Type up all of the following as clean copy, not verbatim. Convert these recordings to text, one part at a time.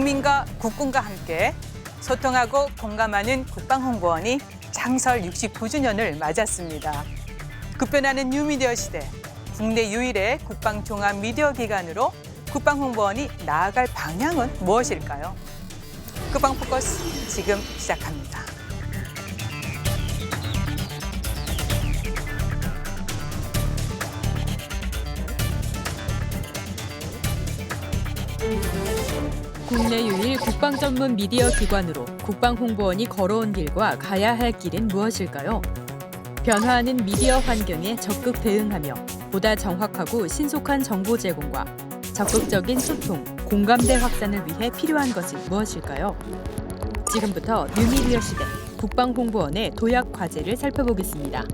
국민과 국군과 함께 소통하고 공감하는 국방홍보원이 창설 69주년을 맞았습니다. 급변하는 뉴미디어 시대, 국내 유일의 국방종합 미디어 기관으로 국방홍보원이 나아갈 방향은 무엇일까요? 국방포커스 지금 시작합니다. 국내 유일 국방 전문 미디어 기관으로 국방홍보원이 걸어온 길과 가야 할 길은 무엇일까요? 변화하는 미디어 환경에 적극 대응하며 보다 정확하고 신속한 정보 제공과 적극적인 소통, 공감대 확산을 위해 필요한 것이 무엇일까요? 지금부터 뉴미디어 시대 국방홍보원의 도약 과제를 살펴보겠습니다.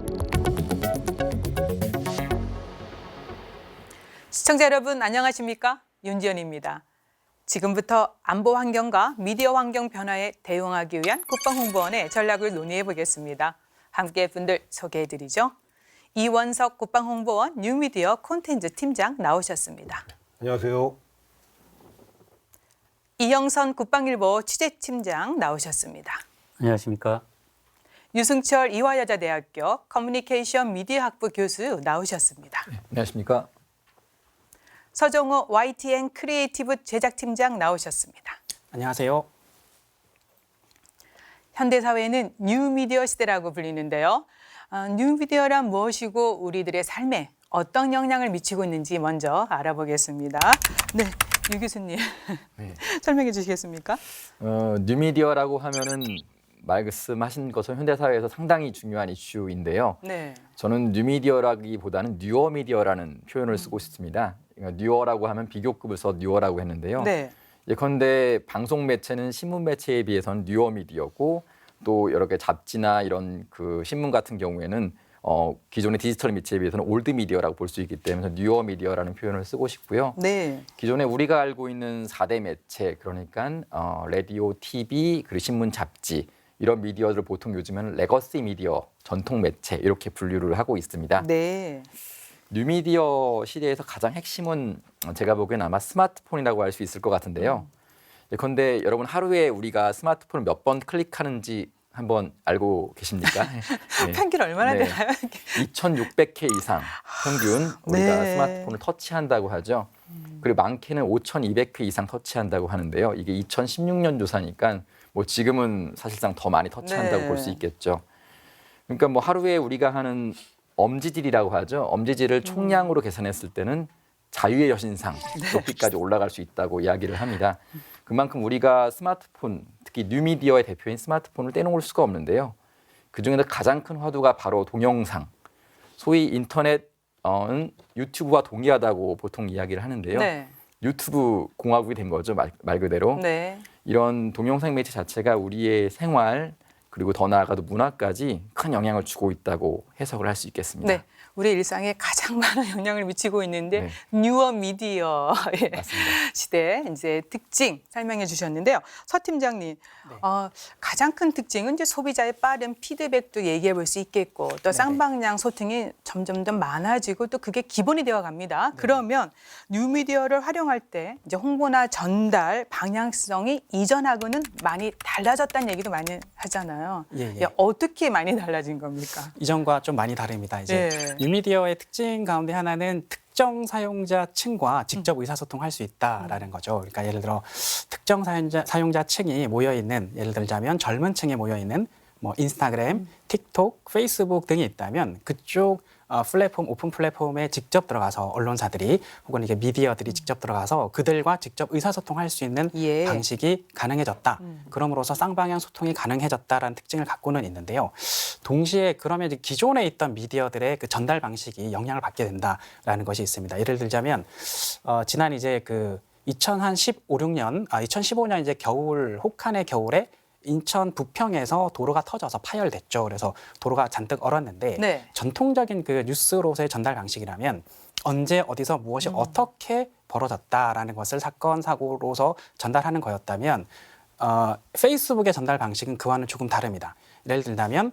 시청자 여러분 안녕하십니까? 윤지연입니다. 지금부터 안보 환경과 미디어 환경 변화에 대응하기 위한 국방홍보원의 전략을 논의해 보겠습니다. 함께 분들 소개해드리죠. 이원석 국방홍보원 뉴미디어 콘텐츠 팀장 나오셨습니다. 안녕하세요. 이영선 국방일보 취재팀장 나오셨습니다. 안녕하십니까. 유승철 이화여자대학교 커뮤니케이션 미디어 학부 교수 나오셨습니다. 안녕하십니까. 서정호 YTN 크리에이티브 제작팀장 나오셨습니다. 안녕하세요. 현대사회는 뉴미디어 시대라고 불리는데요. 뉴미디어란 무엇이고 우리들의 삶에 어떤 영향을 미치고 있는지 먼저 알아보겠습니다. 네, 유 교수님 네. 설명해 주시겠습니까? 뉴미디어라고 하면은 말씀하신 것은 현대사회에서 상당히 중요한 이슈인데요. 네. 저는 뉴미디어라기보다는 뉴어미디어라는 표현을 쓰고 싶습니다. 그러니까 뉴어라고 하면 비교급을 써 뉴어라고 했는데요. 네. 예컨대 방송 매체는 신문 매체에 비해서는 뉴어미디어고 또 여러 개 잡지나 이런 그 신문 같은 경우에는 기존의 디지털 매체에 비해서는 올드미디어라고 볼 수 있기 때문에 뉴어미디어라는 표현을 쓰고 싶고요. 네. 기존에 우리가 알고 있는 4대 매체, 그러니까 라디오, TV, 그리고 신문, 잡지 이런 미디어들을 보통 요즘은 레거시 미디어, 전통 매체 이렇게 분류를 하고 있습니다. 네. 뉴미디어 시대에서 가장 핵심은 제가 보기엔 아마 스마트폰이라고 할 수 있을 것 같은데요. 예컨대 여러분 하루에 우리가 스마트폰을 몇 번 클릭하는지 한번 알고 계십니까? 네. 평균 얼마나 네. 되나요? 2,600회 이상 평균 우리가 네. 스마트폰을 터치한다고 하죠. 그리고 많게는 5,200회 이상 터치한다고 하는데요. 이게 2016년 조사니까 뭐 지금은 사실상 더 많이 터치한다고 네. 볼 수 있겠죠. 그러니까 뭐 하루에 우리가 하는 엄지질이라고 하죠. 엄지질을 총량으로 계산했을 때는 자유의 여신상 높이까지 올라갈 수 있다고 이야기를 합니다. 그만큼 우리가 스마트폰, 특히 뉴미디어의 대표인 스마트폰을 떼놓을 수가 없는데요. 그중에서 가장 큰 화두가 바로 동영상, 소위 인터넷은 유튜브와 동의하다고 보통 이야기를 하는데요. 네. 유튜브 공화국이 된 거죠, 말 그대로. 네. 이런 동영상 매체 자체가 우리의 생활 그리고 더 나아가도 문화까지 큰 영향을 주고 있다고 해석을 할 수 있겠습니다. 네. 우리 일상에 가장 많은 영향을 미치고 있는데 네. 뉴어 미디어의 맞습니다. 시대 이제 특징 설명해 주셨는데요. 서 팀장님, 가장 큰 특징은 이제 소비자의 빠른 피드백도 얘기해 볼 수 있겠고 또 쌍방향 소통이 점점 더 많아지고 또 그게 기본이 되어 갑니다. 그러면 뉴미디어를 활용할 때 이제 홍보나 전달 방향성이 이전하고는 많이 달라졌다는 얘기도 많이 하잖아요. 예. 어떻게 많이 달라진 겁니까? 이전과 좀 많이 다릅니다. 이제 네. 뉴미디어의 특징 가운데 하나는 특정 사용자층과 직접 의사소통할 수 있다라는 거죠. 그러니까 예를 들어 특정 사용자층이 모여 있는, 예를 들자면 젊은 층에 모여 있는 뭐 인스타그램, 틱톡, 페이스북 등이 있다면 그쪽 플랫폼, 오픈 플랫폼에 직접 들어가서 언론사들이 혹은 이게 미디어들이 직접 들어가서 그들과 직접 의사소통할 수 있는 예. 방식이 가능해졌다. 그럼으로써 쌍방향 소통이 가능해졌다라는 특징을 갖고는 있는데요. 동시에 그러면 이제 기존에 있던 미디어들의 그 전달 방식이 영향을 받게 된다라는 것이 있습니다. 예를 들자면 지난 이제 그 2015년 이제 겨울 혹한의 겨울에 인천 부평에서 도로가 터져서 파열됐죠. 그래서 도로가 잔뜩 얼었는데 네. 전통적인 그 뉴스로서의 전달 방식이라면 언제 어디서 무엇이 어떻게 벌어졌다라는 것을 사건 사고로서 전달하는 거였다면 페이스북의 전달 방식은 그와는 조금 다릅니다. 예를 들자면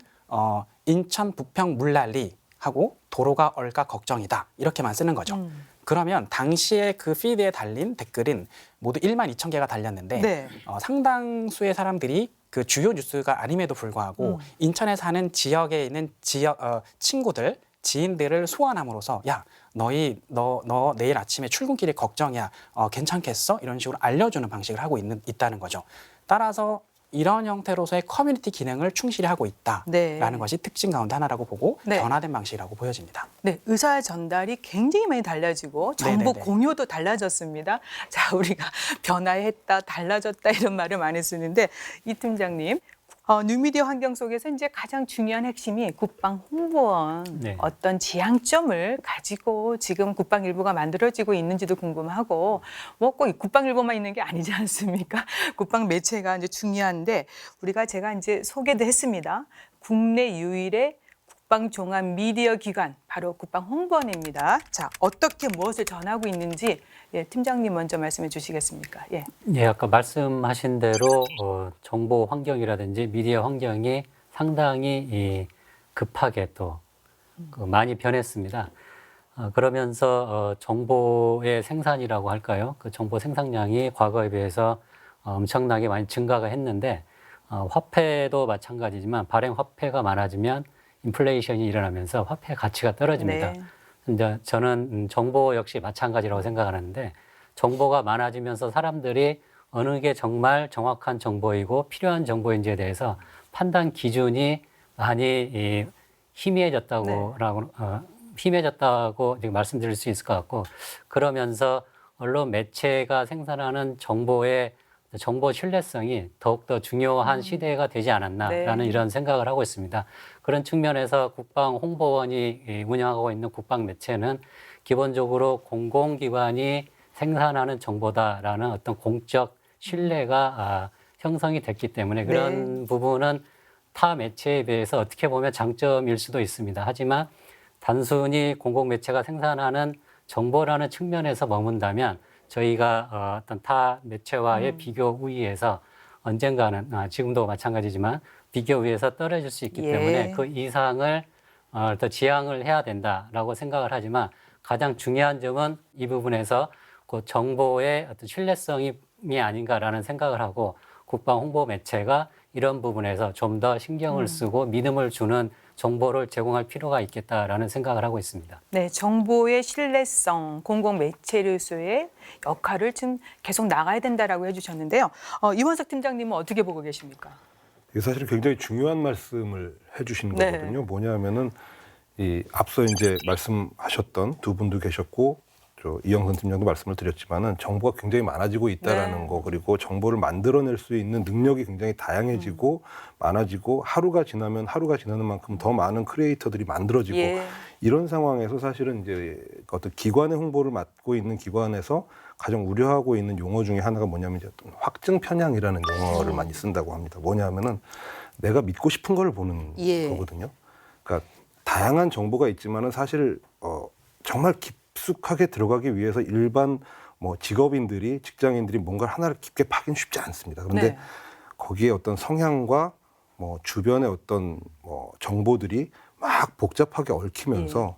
인천 부평 물난리 하고 도로가 얼까 걱정이다 이렇게만 쓰는 거죠. 그러면 당시에 그 피드에 달린 댓글은 모두 1만 2천 개가 달렸는데 네. 상당수의 사람들이 그 주요 뉴스가 아님에도 불구하고 인천에 사는 지역에 있는 친구들, 지인들을 소환함으로써 야, 너 내일 아침에 출근길이 걱정이야. 괜찮겠어? 이런 식으로 알려주는 방식을 하고 있다는 거죠. 따라서 이런 형태로서의 커뮤니티 기능을 충실히 하고 있다라는 네. 것이 특징 가운데 하나라고 보고 네. 변화된 방식이라고 보여집니다. 네, 의사 전달이 굉장히 많이 달라지고 정보 네네네. 공유도 달라졌습니다. 자, 우리가 변화했다, 달라졌다 이런 말을 많이 쓰는데 이 팀장님, 뉴미디어 환경 속에서 이제 가장 중요한 핵심이 국방 홍보원 네. 어떤 지향점을 가지고 지금 국방일보가 만들어지고 있는지도 궁금하고 뭐 꼭 국방일보만 있는 게 아니지 않습니까? 국방 매체가 이제 중요한데 제가 이제 소개도 했습니다. 국내 유일의 국방 종합 미디어 기관 바로 국방홍보원입니다. 자, 어떻게 무엇을 전하고 있는지 팀장님 먼저 말씀해 주시겠습니까? 예. 예, 아까 말씀하신 대로 정보 환경이라든지 미디어 환경이 상당히 급하게 또 많이 변했습니다. 그러면서 정보의 생산이라고 할까요? 그 정보 생산량이 과거에 비해서 엄청나게 많이 증가가 했는데 화폐도 마찬가지지만 발행 화폐가 많아지면 인플레이션이 일어나면서 화폐 가치가 떨어집니다. 네. 근데 저는 정보 역시 마찬가지라고 생각하는데 정보가 많아지면서 사람들이 어느 게 정말 정확한 정보이고 필요한 정보인지에 대해서 판단 기준이 많이 희미해졌다고 지금 말씀드릴 수 있을 것 같고 그러면서 언론 매체가 생산하는 정보의 정보 신뢰성이 더욱더 중요한 시대가 되지 않았나라는 네. 이런 생각을 하고 있습니다. 그런 측면에서 국방홍보원이 운영하고 있는 국방 매체는 기본적으로 공공기관이 생산하는 정보다라는 어떤 공적 신뢰가 형성이 됐기 때문에 그런 부분은 타 매체에 비해서 어떻게 보면 장점일 수도 있습니다. 하지만 단순히 공공매체가 생산하는 정보라는 측면에서 머문다면 저희가 어떤 타 매체와의 비교 우위에서 언젠가는 지금도 마찬가지지만 비교 우위에서 떨어질 수 있기 예. 때문에 그 이상을 더 지향을 해야 된다라고 생각을 하지만 가장 중요한 점은 이 부분에서 그 정보의 어떤 신뢰성이 아닌가라는 생각을 하고 국방 홍보 매체가 이런 부분에서 좀 더 신경을 쓰고 믿음을 주는 정보를 제공할 필요가 있겠다라는 생각을 하고 있습니다. 네, 정보의 신뢰성, 공공매체로서의 역할을 좀 계속 나가야 된다라고 해주셨는데요. 이원석 팀장님은 어떻게 보고 계십니까? 이게 사실 굉장히 중요한 말씀을 해주신 네. 거거든요. 뭐냐면은 이 앞서 이제 말씀하셨던 두 분도 계셨고 이영선 팀장도 말씀을 드렸지만은 정보가 굉장히 많아지고 있다라는 네. 거 그리고 정보를 만들어낼 수 있는 능력이 굉장히 다양해지고 많아지고 하루가 지나면 하루가 지나는 만큼 더 많은 크리에이터들이 만들어지고 예. 이런 상황에서 사실은 이제 어떤 기관의 홍보를 맡고 있는 기관에서 가장 우려하고 있는 용어 중에 하나가 뭐냐면 이제 어떤 확증 편향이라는 용어를 많이 쓴다고 합니다. 뭐냐면은 내가 믿고 싶은 걸 보는 예. 거거든요. 그러니까 다양한 정보가 있지만은 사실 정말 깊숙하게 들어가기 위해서 일반 직업인들이 직장인들이 뭔가를 하나를 깊게 파기는 쉽지 않습니다. 그런데 네. 거기에 어떤 성향과 주변의 어떤 정보들이 막 복잡하게 얽히면서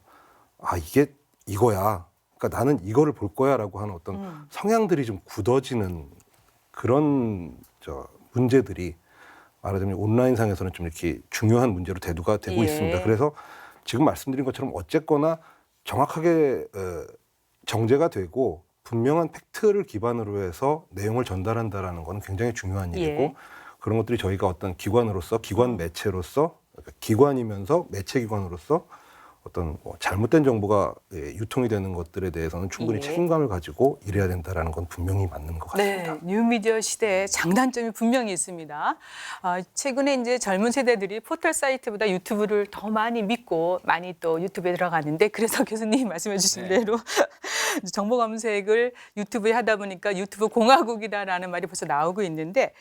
아 이게 이거야. 그러니까 나는 이거를 볼 거야라고 하는 어떤 성향들이 좀 굳어지는 그런 문제들이 말하자면 온라인상에서는 좀 이렇게 중요한 문제로 대두가 되고 예. 있습니다. 그래서 지금 말씀드린 것처럼 어쨌거나 정확하게 정제가 되고 분명한 팩트를 기반으로 해서 내용을 전달한다라는 건 굉장히 중요한 일이고 예. 그런 것들이 저희가 어떤 기관으로서 기관 매체로서 그러니까 기관이면서 매체 기관으로서 어떤 잘못된 정보가 유통이 되는 것들에 대해서는 충분히 예. 책임감을 가지고 일해야 된다라는 건 분명히 맞는 것 같습니다. 네, 뉴미디어 시대에 장단점이 분명히 있습니다. 최근에 이제 젊은 세대들이 포털 사이트보다 유튜브를 더 많이 믿고 많이 또 유튜브에 들어가는데 그래서 교수님이 말씀해 주신 대로 정보 검색을 유튜브에 하다 보니까 유튜브 공화국이다라는 말이 벌써 나오고 있는데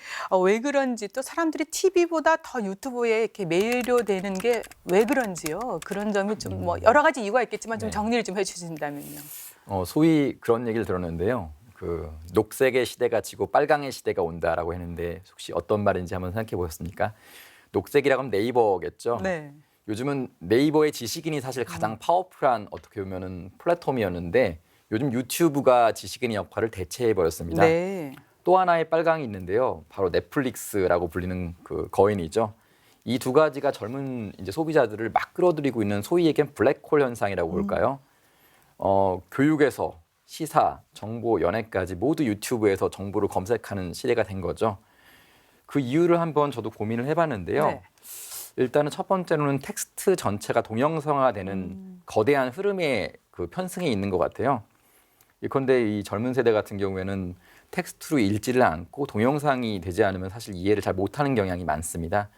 왜 그런지 또 사람들이 TV보다 더 유튜브에 이렇게 매료되는 게 왜 그런지요? 그런 점이 좀 여러 가지 이유가 있겠지만 좀 네. 정리를 좀 해주신다면요. 소위 그런 얘기를 들었는데요. 그 녹색의 시대가 지고 빨강의 시대가 온다라고 했는데 혹시 어떤 말인지 한번 생각해 보셨습니까? 녹색이라고 하면 네이버겠죠. 네. 요즘은 네이버의 지식인이 사실 가장 파워풀한 어떻게 보면은 플랫폼이었는데 요즘 유튜브가 지식인의 역할을 대체해 버렸습니다. 네. 또 하나의 빨강이 있는데요. 바로 넷플릭스라고 불리는 그 거인이죠. 이 두 가지가 젊은 이제 소비자들을 막 끌어들이고 있는 소위 얘기한 블랙홀 현상이라고 볼까요? 교육에서 시사, 정보, 연애까지 모두 유튜브에서 정보를 검색하는 시대가 된 거죠. 그 이유를 한번 저도 고민을 해봤는데요. 네. 일단은 첫 번째로는 텍스트 전체가 동영상화되는 거대한 흐름의 그 편승에 있는 것 같아요. 예컨대 이 젊은 세대 같은 경우에는 텍스트로 읽지를 않고 동영상이 되지 않으면 사실 이해를 잘 못하는 경향이 많습니다.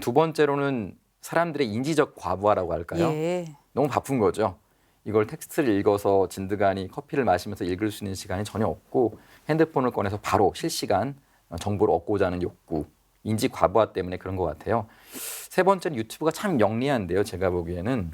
두 번째로는 사람들의 인지적 과부하라고 할까요? 예. 너무 바쁜 거죠. 이걸 텍스트를 읽어서 진드간이 커피를 마시면서 읽을 수 있는 시간이 전혀 없고 핸드폰을 꺼내서 바로 실시간 정보를 얻고자 하는 욕구, 인지 과부하 때문에 그런 것 같아요. 세 번째는 유튜브가 참 영리한데요. 제가 보기에는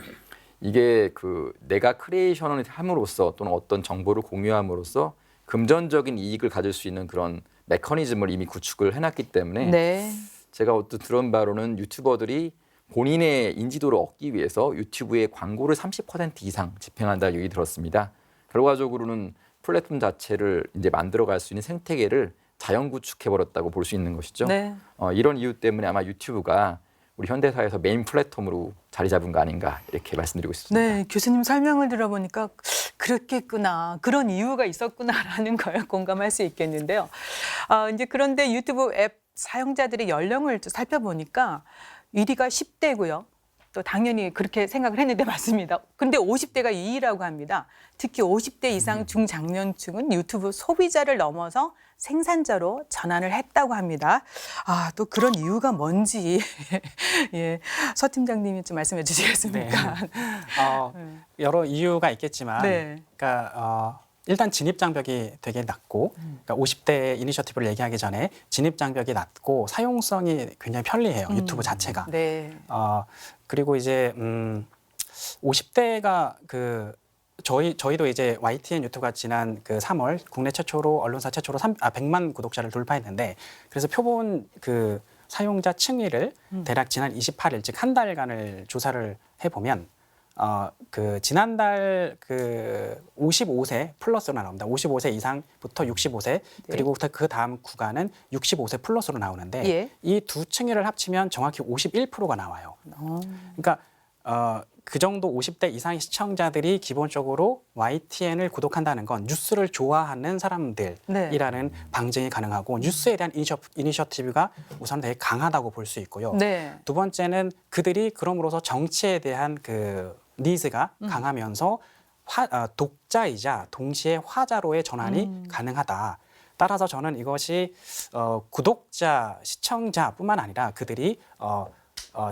이게 그 내가 크리에이션을 함으로써 또는 어떤 정보를 공유함으로써 금전적인 이익을 가질 수 있는 그런 메커니즘을 이미 구축을 해놨기 때문에 네. 제가 어떤 들은 바로는 유튜버들이 본인의 인지도를 얻기 위해서 유튜브에 광고를 30% 이상 집행한다는 얘기 들었습니다. 결과적으로는 플랫폼 자체를 이제 만들어갈 수 있는 생태계를 자연 구축해버렸다고 볼 수 있는 것이죠. 네. 이런 이유 때문에 아마 유튜브가 우리 현대사에서 메인 플랫폼으로 자리 잡은 거 아닌가 이렇게 말씀드리고 싶습니다. 네, 교수님 설명을 들어보니까 그렇겠구나, 그런 이유가 있었구나라는 걸 공감할 수 있겠는데요. 이제 그런데 유튜브 앱 사용자들의 연령을 좀 살펴보니까 1위가 10대고요. 또 당연히 그렇게 생각을 했는데 맞습니다. 그런데 50대가 2위라고 합니다. 특히 50대 이상 중장년층은 유튜브 소비자를 넘어서 생산자로 전환을 했다고 합니다. 또 그런 이유가 뭔지 예, 서 팀장님이 좀 말씀해 주시겠습니까? 여러 이유가 있겠지만, 네. 그러니까 일단 진입 장벽이 되게 낮고, 그러니까 50대 이니셔티브를 얘기하기 전에 진입 장벽이 낮고 사용성이 굉장히 편리해요. 유튜브 자체가. 네. 그리고 이제 50대가 저희도 이제 YTN 유튜브가 지난 그 3월 국내 최초로 언론사 최초로 100만 구독자를 돌파했는데, 그래서 표본 그 사용자 층위를 대략 지난 28일 즉 한 달간을 조사를 해보면 그 지난달 그 55세 플러스로 나옵니다. 55세 이상부터 65세 그리고 그 다음 구간은 65세 플러스로 나오는데 예. 이 두 층위를 합치면 정확히 51%가 나와요. 그러니까 그 정도 50대 이상의 시청자들이 기본적으로 YTN을 구독한다는 건 뉴스를 좋아하는 사람들이라는 방증이 가능하고 뉴스에 대한 이니셔티브가 우선 되게 강하다고 볼 수 있고요. 네. 두 번째는 그들이 그럼으로써 정치에 대한 그 니즈가 강하면서 독자이자 동시에 화자로의 전환이 가능하다. 따라서 저는 이것이 구독자, 시청자뿐만 아니라 그들이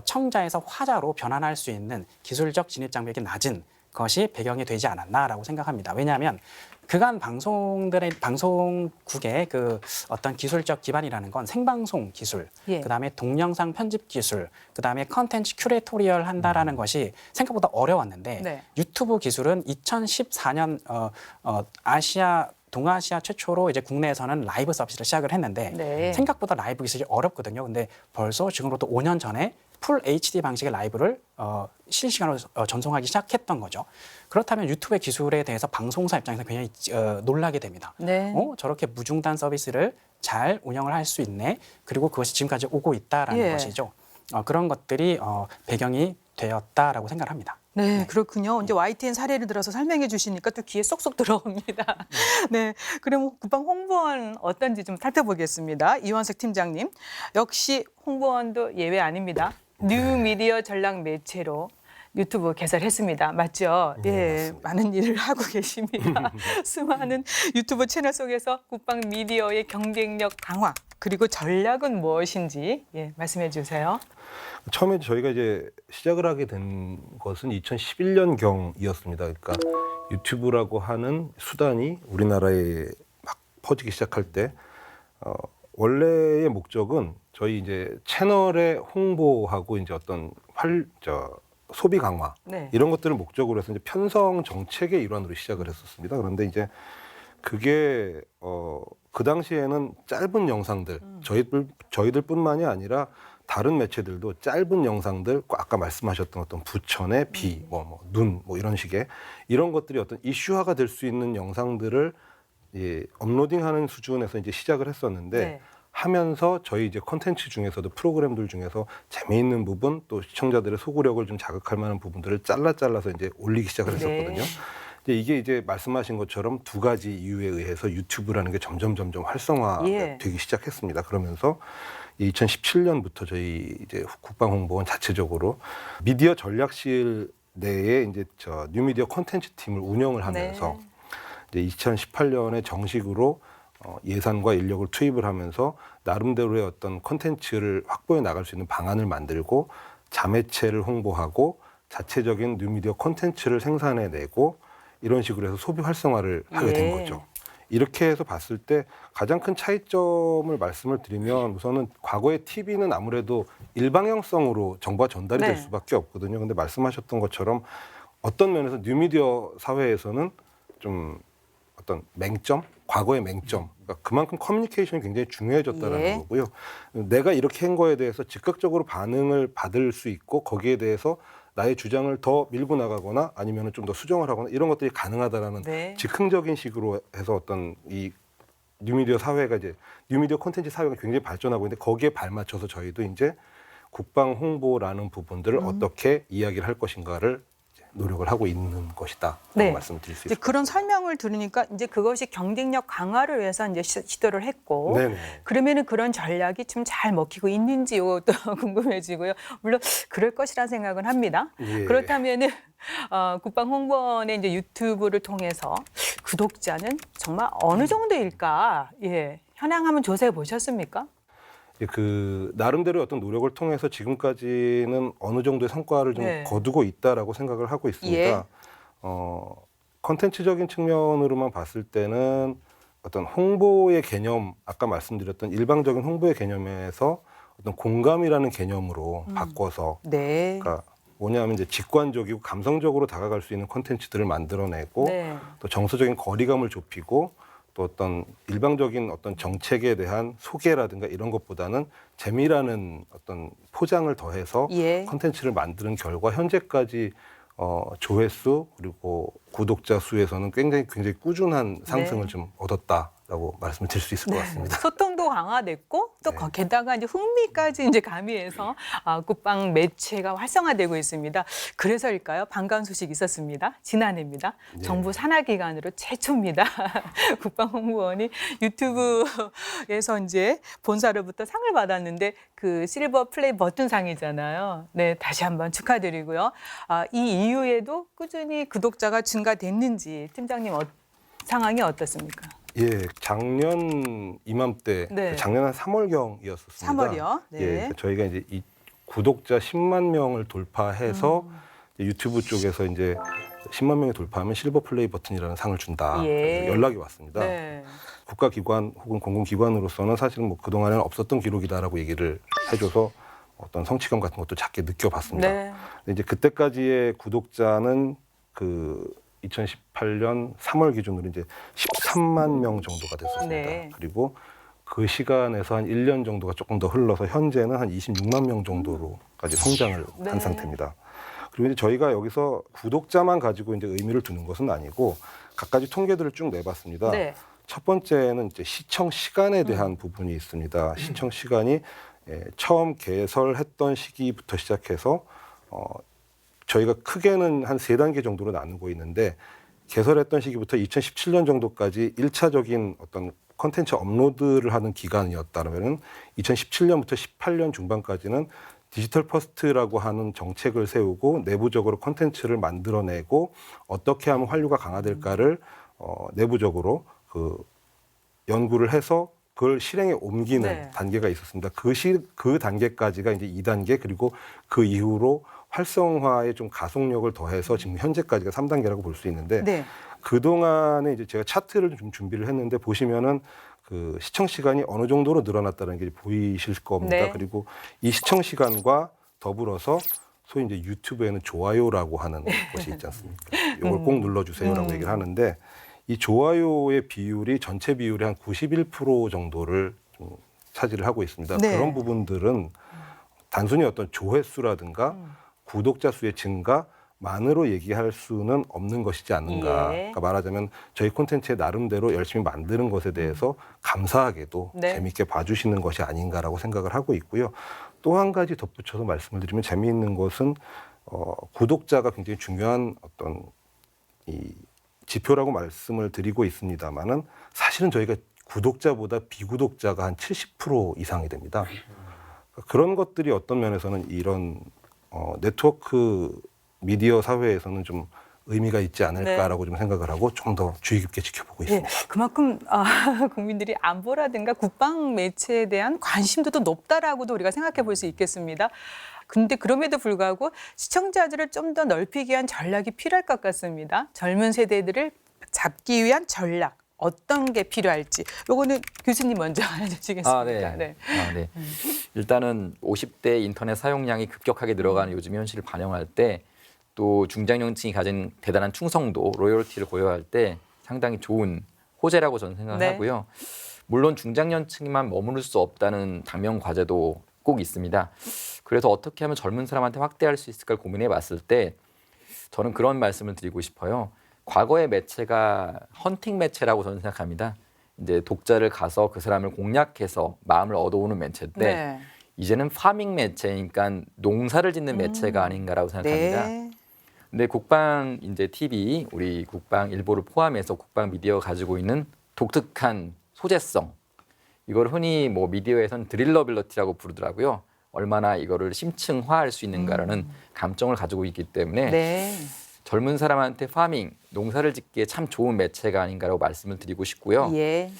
청자에서 화자로 변환할 수 있는 기술적 진입 장벽이 낮은 것이 배경이 되지 않았나라고 생각합니다. 왜냐하면 그간 방송국의 그 어떤 기술적 기반이라는 건 생방송 기술, 예. 그다음에 동영상 편집 기술, 그다음에 컨텐츠 큐레이토리얼 한다라는 것이 생각보다 어려웠는데 네. 유튜브 기술은 2014년 동아시아 최초로 이제 국내에서는 라이브 서비스를 시작을 했는데 네. 생각보다 라이브 기술이 어렵거든요. 근데 벌써 지금으로부터 5년 전에 풀 HD 방식의 라이브를 실시간으로 전송하기 시작했던 거죠. 그렇다면 유튜브의 기술에 대해서 방송사 입장에서 굉장히 놀라게 됩니다. 네. 저렇게 무중단 서비스를 잘 운영을 할 수 있네. 그리고 그것이 지금까지 오고 있다라는 예. 것이죠. 그런 것들이 배경이 되었다라고 생각을 합니다. 네, 그렇군요. 이제 YTN 사례를 들어서 설명해 주시니까 또 귀에 쏙쏙 들어옵니다. 네, 그럼 국방 홍보원 어떤지 좀 살펴보겠습니다. 이원석 팀장님, 역시 홍보원도 예외 아닙니다. 뉴미디어 전략 매체로 유튜브 개설했습니다. 맞죠? 네, 많은 일을 하고 계십니다. 수많은 유튜브 채널 속에서 국방 미디어의 경쟁력 강화 그리고 전략은 무엇인지 말씀해 주세요. 처음에 저희가 이제 시작을 하게 된 것은 2011년경이었습니다. 그러니까 유튜브라고 하는 수단이 우리나라에 막 퍼지기 시작할 때 원래의 목적은 저희 이제 채널의 홍보하고 이제 어떤 소비 강화 네. 이런 것들을 목적으로 해서 이제 편성 정책의 일환으로 시작을 했었습니다. 그런데 이제 그게 그 당시에는 짧은 영상들 저희들뿐만이 아니라 다른 매체들도 짧은 영상들, 아까 말씀하셨던 어떤 부천의 비, 눈, 이런 식의 이런 것들이 어떤 이슈화가 될 수 있는 영상들을 업로딩하는 수준에서 이제 시작을 했었는데 네. 하면서 저희 이제 콘텐츠 중에서도 프로그램들 중에서 재미있는 부분 또 시청자들의 소구력을 좀 자극할 만한 부분들을 잘라서 이제 올리기 시작을 했었거든요. 이게 이제 말씀하신 것처럼 두 가지 이유에 의해서 유튜브라는 게 점점 활성화되기 시작했습니다. 그러면서 2017년부터 저희 이제 국방홍보원 자체적으로 미디어 전략실 내에 이제 저 뉴미디어 콘텐츠 팀을 운영을 하면서 이제 2018년에 정식으로 예산과 인력을 투입을 하면서 나름대로의 어떤 콘텐츠를 확보해 나갈 수 있는 방안을 만들고 자매체를 홍보하고 자체적인 뉴미디어 콘텐츠를 생산해내고 이런 식으로 해서 소비 활성화를 하게 된 거죠. 이렇게 해서 봤을 때 가장 큰 차이점을 말씀을 드리면 우선은 과거의 TV는 아무래도 일방향성으로 정보가 전달이 될 수밖에 없거든요. 근데 말씀하셨던 것처럼 어떤 면에서 뉴미디어 사회에서는 좀 어떤 맹점, 과거의 맹점, 그러니까 그만큼 커뮤니케이션이 굉장히 중요해졌다는 거고요. 내가 이렇게 한 거에 대해서 즉각적으로 반응을 받을 수 있고 거기에 대해서 나의 주장을 더 밀고 나가거나 아니면 좀 더 수정을 하거나 이런 것들이 가능하다라는 즉흥적인 식으로 해서 어떤 이 뉴미디어 사회가 이제 뉴미디어 콘텐츠 사회가 굉장히 발전하고 있는데 거기에 발맞춰서 저희도 이제 국방 홍보라는 부분들을 어떻게 이야기를 할 것인가를 노력을 하고 있는 것이다. 말씀을 드릴 수 있습니다. 그런 설명을 들으니까 이제 그것이 경쟁력 강화를 위해서 이제 시도를 했고, 그러면은 그런 전략이 좀 잘 먹히고 있는지요 또 궁금해지고요. 물론 그럴 것이라 생각은 합니다. 그렇다면은 국방홍보원의 이제 유튜브를 통해서 구독자는 정말 어느 정도일까? 현황 한번 조사해 보셨습니까? 그 나름대로 어떤 노력을 통해서 지금까지는 어느 정도의 성과를 좀 거두고 있다라고 생각을 하고 있습니다. 컨텐츠적인 측면으로만 봤을 때는 어떤 홍보의 개념, 아까 말씀드렸던 일방적인 홍보의 개념에서 어떤 공감이라는 개념으로 바꿔서, 그러니까 뭐냐면 이제 직관적이고 감성적으로 다가갈 수 있는 컨텐츠들을 만들어내고 또 정서적인 거리감을 좁히고 또 어떤 일방적인 어떤 정책에 대한 소개라든가 이런 것보다는 재미라는 어떤 포장을 더해서 콘텐츠를 만드는 결과 현재까지 조회수 그리고 구독자 수에서는 굉장히 꾸준한 상승을 좀 얻었다라고 말씀을 드릴 수 있을 것 같습니다. 소통도 강화됐고 또 게다가 이제 흥미까지 이제 가미해서 국방 매체가 활성화되고 있습니다. 그래서일까요? 반가운 소식이 있었습니다. 지난해입니다. 정부 산하기관으로 최초입니다. 국방홍보원이 유튜브에서 이제 본사로부터 상을 받았는데 그 실버 플레이 버튼 상이잖아요. 다시 한번 축하드리고요. 이 이후에도 꾸준히 구독자가 증가됐는지 팀장님 상황이 어떻습니까? 작년 이맘때, 작년 한 3월경이었었습니다. 3월이요? 저희가 이제 이 구독자 10만 명을 돌파해서 유튜브 쪽에서 이제 10만 명이 돌파하면 실버 플레이 버튼이라는 상을 준다. 그래서 연락이 왔습니다. 국가기관 혹은 공공기관으로서는 사실은 뭐 그동안에는 없었던 기록이다라고 얘기를 해줘서 어떤 성취감 같은 것도 작게 느껴봤습니다. 근데 이제 그때까지의 구독자는 그 2018년 3월 기준으로 이제 13만 명 정도가 됐었습니다. 그리고 그 시간에서 한 1년 정도가 조금 더 흘러서 현재는 한 26만 명 정도로까지 성장을 한 상태입니다. 그리고 이제 저희가 여기서 구독자만 가지고 이제 의미를 두는 것은 아니고 갖가지 통계들을 쭉 내봤습니다. 첫 번째는 이제 시청 시간에 대한 부분이 있습니다. 시청 시간이 처음 개설했던 시기부터 시작해서 저희가 크게는 한 3단계 정도로 나누고 있는데 개설했던 시기부터 2017년 정도까지 1차적인 어떤 콘텐츠 업로드를 하는 기간이었다면 2017년부터 18년 중반까지는 디지털 퍼스트라고 하는 정책을 세우고 내부적으로 콘텐츠를 만들어내고 어떻게 하면 환류가 강화될까를 내부적으로 그 연구를 해서 그걸 실행에 옮기는 단계가 있었습니다. 그 단계까지가 이제 2단계 그리고 그 이후로 활성화에 좀 가속력을 더해서 지금 현재까지가 3단계라고 볼 수 있는데 그동안에 이제 제가 차트를 좀 준비를 했는데 보시면은 그 시청 시간이 어느 정도로 늘어났다는 게 보이실 겁니다. 그리고 이 시청 시간과 더불어서 소위 이제 유튜브에는 좋아요라고 하는 것이 있지 않습니까? 이걸 꼭 눌러주세요라고 얘기를 하는데 이 좋아요의 비율이 전체 비율의 한 91% 정도를 좀 차지를 하고 있습니다. 그런 부분들은 단순히 어떤 조회수라든가 구독자 수의 증가만으로 얘기할 수는 없는 것이지 않는가. 예. 그러니까 말하자면 저희 콘텐츠의 나름대로 열심히 만드는 것에 대해서 감사하게도 네. 재미있게 봐주시는 것이 아닌가라고 생각을 하고 있고요. 또 한 가지 덧붙여서 말씀을 드리면 재미있는 것은 구독자가 굉장히 중요한 어떤 이 지표라고 말씀을 드리고 있습니다만은 사실은 저희가 구독자보다 비구독자가 한 70% 이상이 됩니다. 그런 것들이 어떤 면에서는 이런 네트워크 미디어 사회에서는 좀 의미가 있지 않을까라고 좀 생각을 하고 좀 더 주의 깊게 지켜보고 예, 있습니다. 그만큼 국민들이 안보라든가 국방 매체에 대한 관심도도 높다라고도 우리가 생각해 볼 수 있겠습니다. 근데 그럼에도 불구하고 시청자들을 좀 더 넓히기 위한 전략이 필요할 것 같습니다. 젊은 세대들을 잡기 위한 전략. 어떤 게 필요할지 요거는 교수님 먼저 알려주시겠습니까? 네. 일단은 50대 인터넷 사용량이 급격하게 늘어가는 요즘 현실을 반영할 때 또 중장년층이 가진 대단한 충성도, 로열티를 고려할 때 상당히 좋은 호재라고 저는 생각하고요. 물론 중장년층만 머무를 수 없다는 당면 과제도 꼭 있습니다. 그래서 어떻게 하면 젊은 사람한테 확대할 수 있을까를 고민해 봤을 때 저는 그런 말씀을 드리고 싶어요. 과거의 매체가 헌팅 매체라고 저는 생각합니다. 이제 독자를 가서 그 사람을 공략해서 마음을 얻어오는 매체인데 네. 이제는 파밍 매체니까 농사를 짓는 매체가 아닌가라고 생각합니다. 네. 근데 국방 이제 TV, 우리 국방 일보를 포함해서 국방 미디어가 가지고 있는 독특한 소재성, 이걸 흔히 뭐 미디어에서는 드릴러빌러티라고 부르더라고요. 얼마나 이거를 심층화할 수 있는가라는 감정을 가지고 있기 때문에 네. 젊은 사람한테 파밍, 농사를 짓기에 참 좋은 매체가 아닌가라고 말씀을 드리고 싶고요. 예.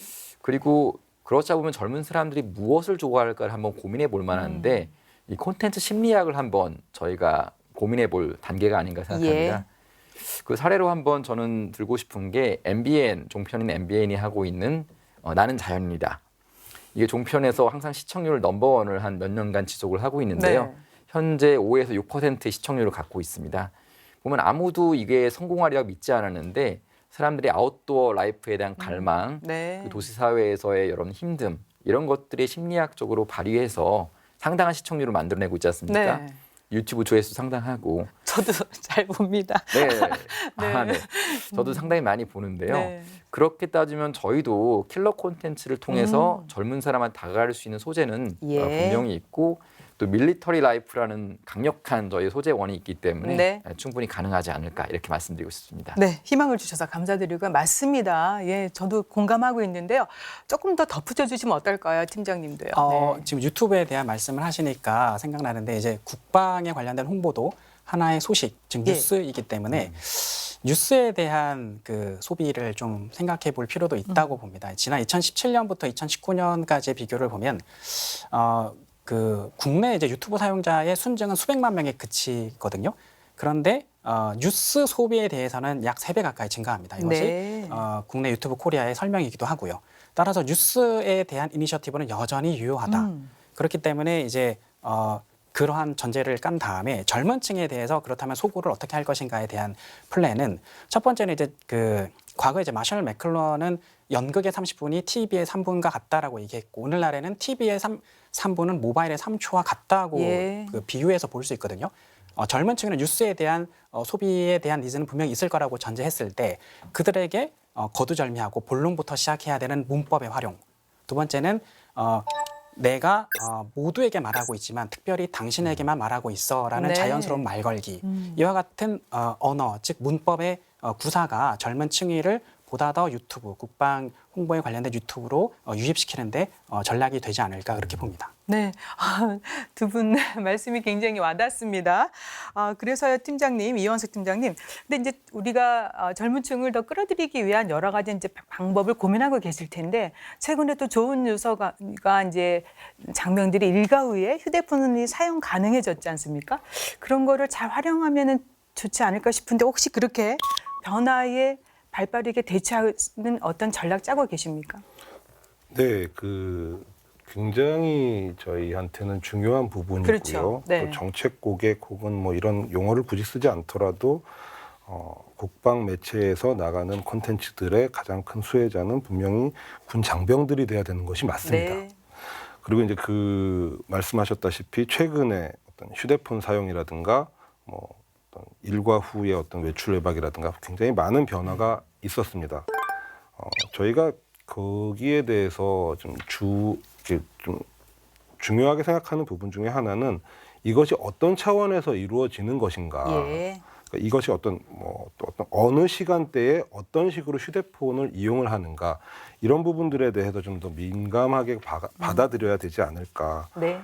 그리고 그렇자 보면 젊은 사람들이 무엇을 좋아할까를 한번 고민해 볼 만한데 이 콘텐츠 심리학을 한번 저희가 고민해 볼 단계가 아닌가 생각합니다. 그 사례로 한번 저는 들고 싶은 게 MBN, 종편인 MBN이 하고 있는 나는 자연이다. 이게 종편에서 항상 시청률 넘버원을 한 몇 년간 지속을 하고 있는데요. 네. 현재 5에서 6%의 시청률을 갖고 있습니다. 보면 아무도 이게 성공하리라고 믿지 않았는데 사람들이 아웃도어 라이프에 대한 갈망, 네. 그 도시 사회에서의 이런 힘듦 이런 것들이 심리학적으로 발휘해서 상당한 시청률을 만들어내고 있지 않습니까? 네. 유튜브 조회수 상당하고. 저도 잘 봅니다. 네. 네. 저도 상당히 많이 보는데요. 네. 그렇게 따지면 저희도 킬러 콘텐츠를 통해서 젊은 사람한테 다가갈 수 있는 소재는 예. 분명히 있고 또 밀리터리 라이프라는 강력한 저희 소재원이 있기 때문에 네. 충분히 가능하지 않을까 이렇게 말씀드리고 싶습니다. 네, 희망을 주셔서 감사드리고 맞습니다. 예, 저도 공감하고 있는데요. 조금 더 덧붙여 주시면 어떨까요, 팀장님도요. 네. 지금 유튜브에 대한 말씀을 하시니까 생각나는데 이제 국방에 관련된 홍보도 하나의 소식, 즉 예. 뉴스이기 때문에 뉴스에 대한 그 소비를 좀 생각해 볼 필요도 있다고 봅니다. 지난 2017년부터 2019년까지의 비교를 보면 그 국내 이제 유튜브 사용자의 순증은 수백만 명에 그치거든요. 그런데 뉴스 소비에 대해서는 약 3배 가까이 증가합니다. 이것이 네. 국내 유튜브 코리아의 설명이기도 하고요. 따라서 뉴스에 대한 이니셔티브는 여전히 유효하다. 그렇기 때문에 이제 그러한 전제를 깐 다음에 젊은 층에 대해서 그렇다면 소구를 어떻게 할 것인가에 대한 플랜은 첫 번째는 이제 그 과거에 이제 마셜 맥클런은 연극의 30분이 TV의 3분과 같다라고 얘기했고 오늘날에는 TV의 3분은 모바일의 3초와 같다고 예. 그 비유해서 볼 수 있거든요. 젊은 층은 뉴스에 대한 소비에 대한 니즈는 분명히 있을 거라고 전제했을 때 그들에게 거두절미하고 본론부터 시작해야 되는 문법의 활용. 두 번째는 내가 모두에게 말하고 있지만 특별히 당신에게만 말하고 있어라는 네. 자연스러운 말 걸기. 이와 같은 언어, 즉 문법의 구사가 젊은 층위를 보다 더 유튜브, 국방 홍보에 관련된 유튜브로 유입시키는데 전략이 되지 않을까 그렇게 봅니다. 네, 두 분 말씀이 굉장히 와닿습니다. 그래서요, 팀장님, 이원석 팀장님. 근데 이제 우리가 젊은 층을 더 끌어들이기 위한 여러 가지 이제 방법을 고민하고 계실 텐데 최근에 또 좋은 뉴스가 이제 장면들이 일가후에 휴대폰이 사용 가능해졌지 않습니까? 그런 거를 잘 활용하면은 좋지 않을까 싶은데 혹시 그렇게 변화에 발빠르게 대처하는 어떤 전략 짜고 계십니까? 네, 그 굉장히 저희한테는 중요한 부분이고요. 그렇죠. 네. 또 정책 고객 혹은 뭐 이런 용어를 굳이 쓰지 않더라도 국방 매체에서 나가는 콘텐츠들의 가장 큰 수혜자는 분명히 군 장병들이 돼야 되는 것이 맞습니다. 네. 그리고 이제 그 말씀하셨다시피 최근에 어떤 휴대폰 사용이라든가 뭐 어떤 일과 후의 어떤 외출 외박이라든가 굉장히 많은 변화가 있었습니다. 저희가 거기에 대해서 좀 중요하게 생각하는 부분 중에 하나는 이것이 어떤 차원에서 이루어지는 것인가. 예. 그러니까 이것이 어떤 또 어떤 어느 시간대에 어떤 식으로 휴대폰을 이용을 하는가 이런 부분들에 대해서 좀 더 민감하게 받아들여야 되지 않을까. 네.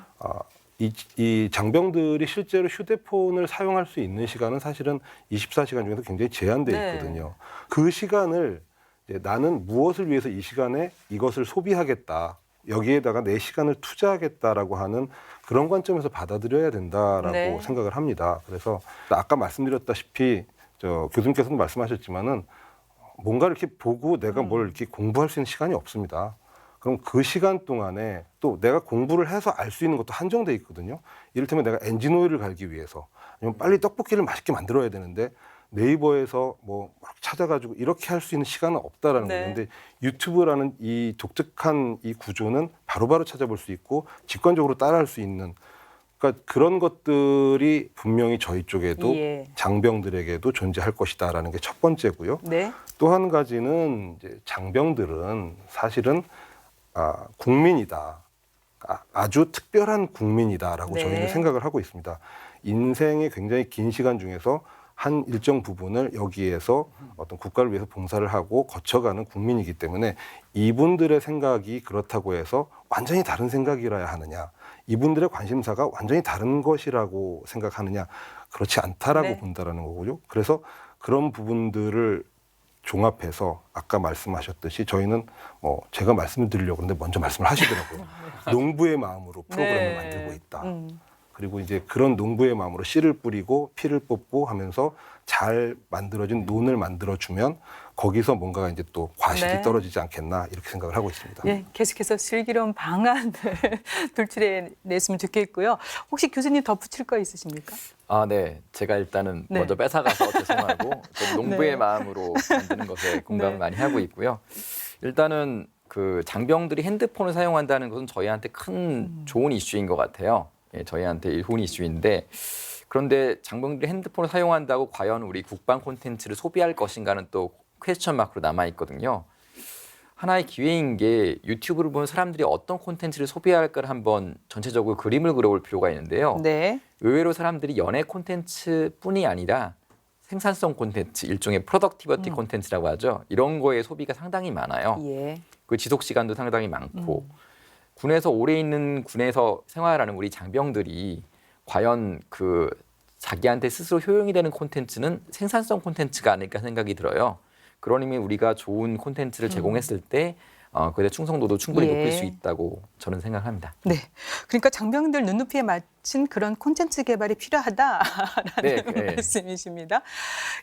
이 장병들이 실제로 휴대폰을 사용할 수 있는 시간은 사실은 24시간 중에서 굉장히 제한돼 네. 있거든요. 그 시간을 이제 나는 무엇을 위해서 이 시간에 이것을 소비하겠다. 여기에다가 내 시간을 투자하겠다라고 하는 그런 관점에서 받아들여야 된다라고 네. 생각을 합니다. 그래서 아까 말씀드렸다시피 교수님께서도 말씀하셨지만은 뭔가 이렇게 보고 내가 뭘 이렇게 공부할 수 있는 시간이 없습니다. 그럼 그 시간 동안에 또 내가 공부를 해서 알 수 있는 것도 한정돼 있거든요. 이를테면 내가 엔진 오일을 갈기 위해서 아니면 빨리 떡볶이를 맛있게 만들어야 되는데 네이버에서 뭐 막 찾아가지고 이렇게 할 수 있는 시간은 없다라는 네. 거예요. 근데 유튜브라는 이 독특한 이 구조는 바로바로 찾아볼 수 있고 직관적으로 따라할 수 있는 그러니까 그런 것들이 분명히 저희 쪽에도 예. 장병들에게도 존재할 것이다라는 게 첫 번째고요. 네. 또 한 가지는 이제 장병들은 사실은 국민이다. 아주 특별한 국민이다라고 네. 저희는 생각을 하고 있습니다. 인생의 굉장히 긴 시간 중에서 한 일정 부분을 여기에서 어떤 국가를 위해서 봉사를 하고 거쳐가는 국민이기 때문에 이분들의 생각이 그렇다고 해서 완전히 다른 생각이라야 하느냐, 이분들의 관심사가 완전히 다른 것이라고 생각하느냐, 그렇지 않다라고 네. 본다라는 거고요. 그래서 그런 부분들을 종합해서 아까 말씀하셨듯이 저희는 제가 말씀을 드리려고 그러는데 먼저 말씀을 하시더라고요. 농부의 마음으로 프로그램을 네. 만들고 있다. 그리고 이제 그런 농부의 마음으로 씨를 뿌리고 피를 뽑고 하면서 잘 만들어진 논을 만들어주면 거기서 뭔가 이제 또 과실이 네. 떨어지지 않겠나 이렇게 생각을 하고 있습니다. 예, 계속해서 슬기로운 방안을 도출해냈으면 좋겠고요. 혹시 교수님 덧붙일 거 있으십니까? 네. 제가 일단은 네. 먼저 뺏어가서 죄송하고 좀 농부의 네. 마음으로 만드는 것에 공감을 네. 많이 하고 있고요. 일단은 그 장병들이 핸드폰을 사용한다는 것은 저희한테 큰 좋은 이슈인 것 같아요. 예, 저희한테 좋은 이슈인데 그런데 장병들이 핸드폰을 사용한다고 과연 우리 국방 콘텐츠를 소비할 것인가는 또 퀘스천 마크로 남아 있거든요. 하나의 기회인 게 유튜브를 보는 사람들이 어떤 콘텐츠를 소비할까를 한번 전체적으로 그림을 그려볼 필요가 있는데요. 네. 의외로 사람들이 연애 콘텐츠뿐이 아니라 생산성 콘텐츠, 일종의 프로덕티비티 콘텐츠라고 하죠. 이런 거에 소비가 상당히 많아요. 예. 그 지속 시간도 상당히 많고 군에서 오래 있는 군에서 생활하는 우리 장병들이 과연 그 자기한테 스스로 효용이 되는 콘텐츠는 생산성 콘텐츠가 아닐까 생각이 들어요. 그런 의미 우리가 좋은 콘텐츠를 제공했을 때 그에 충성도도 충분히 예. 높일 수 있다고 저는 생각합니다. 네. 그러니까 장병들 눈높이에 맞춘 그런 콘텐츠 개발이 필요하다라는 네, 네. 말씀이십니다.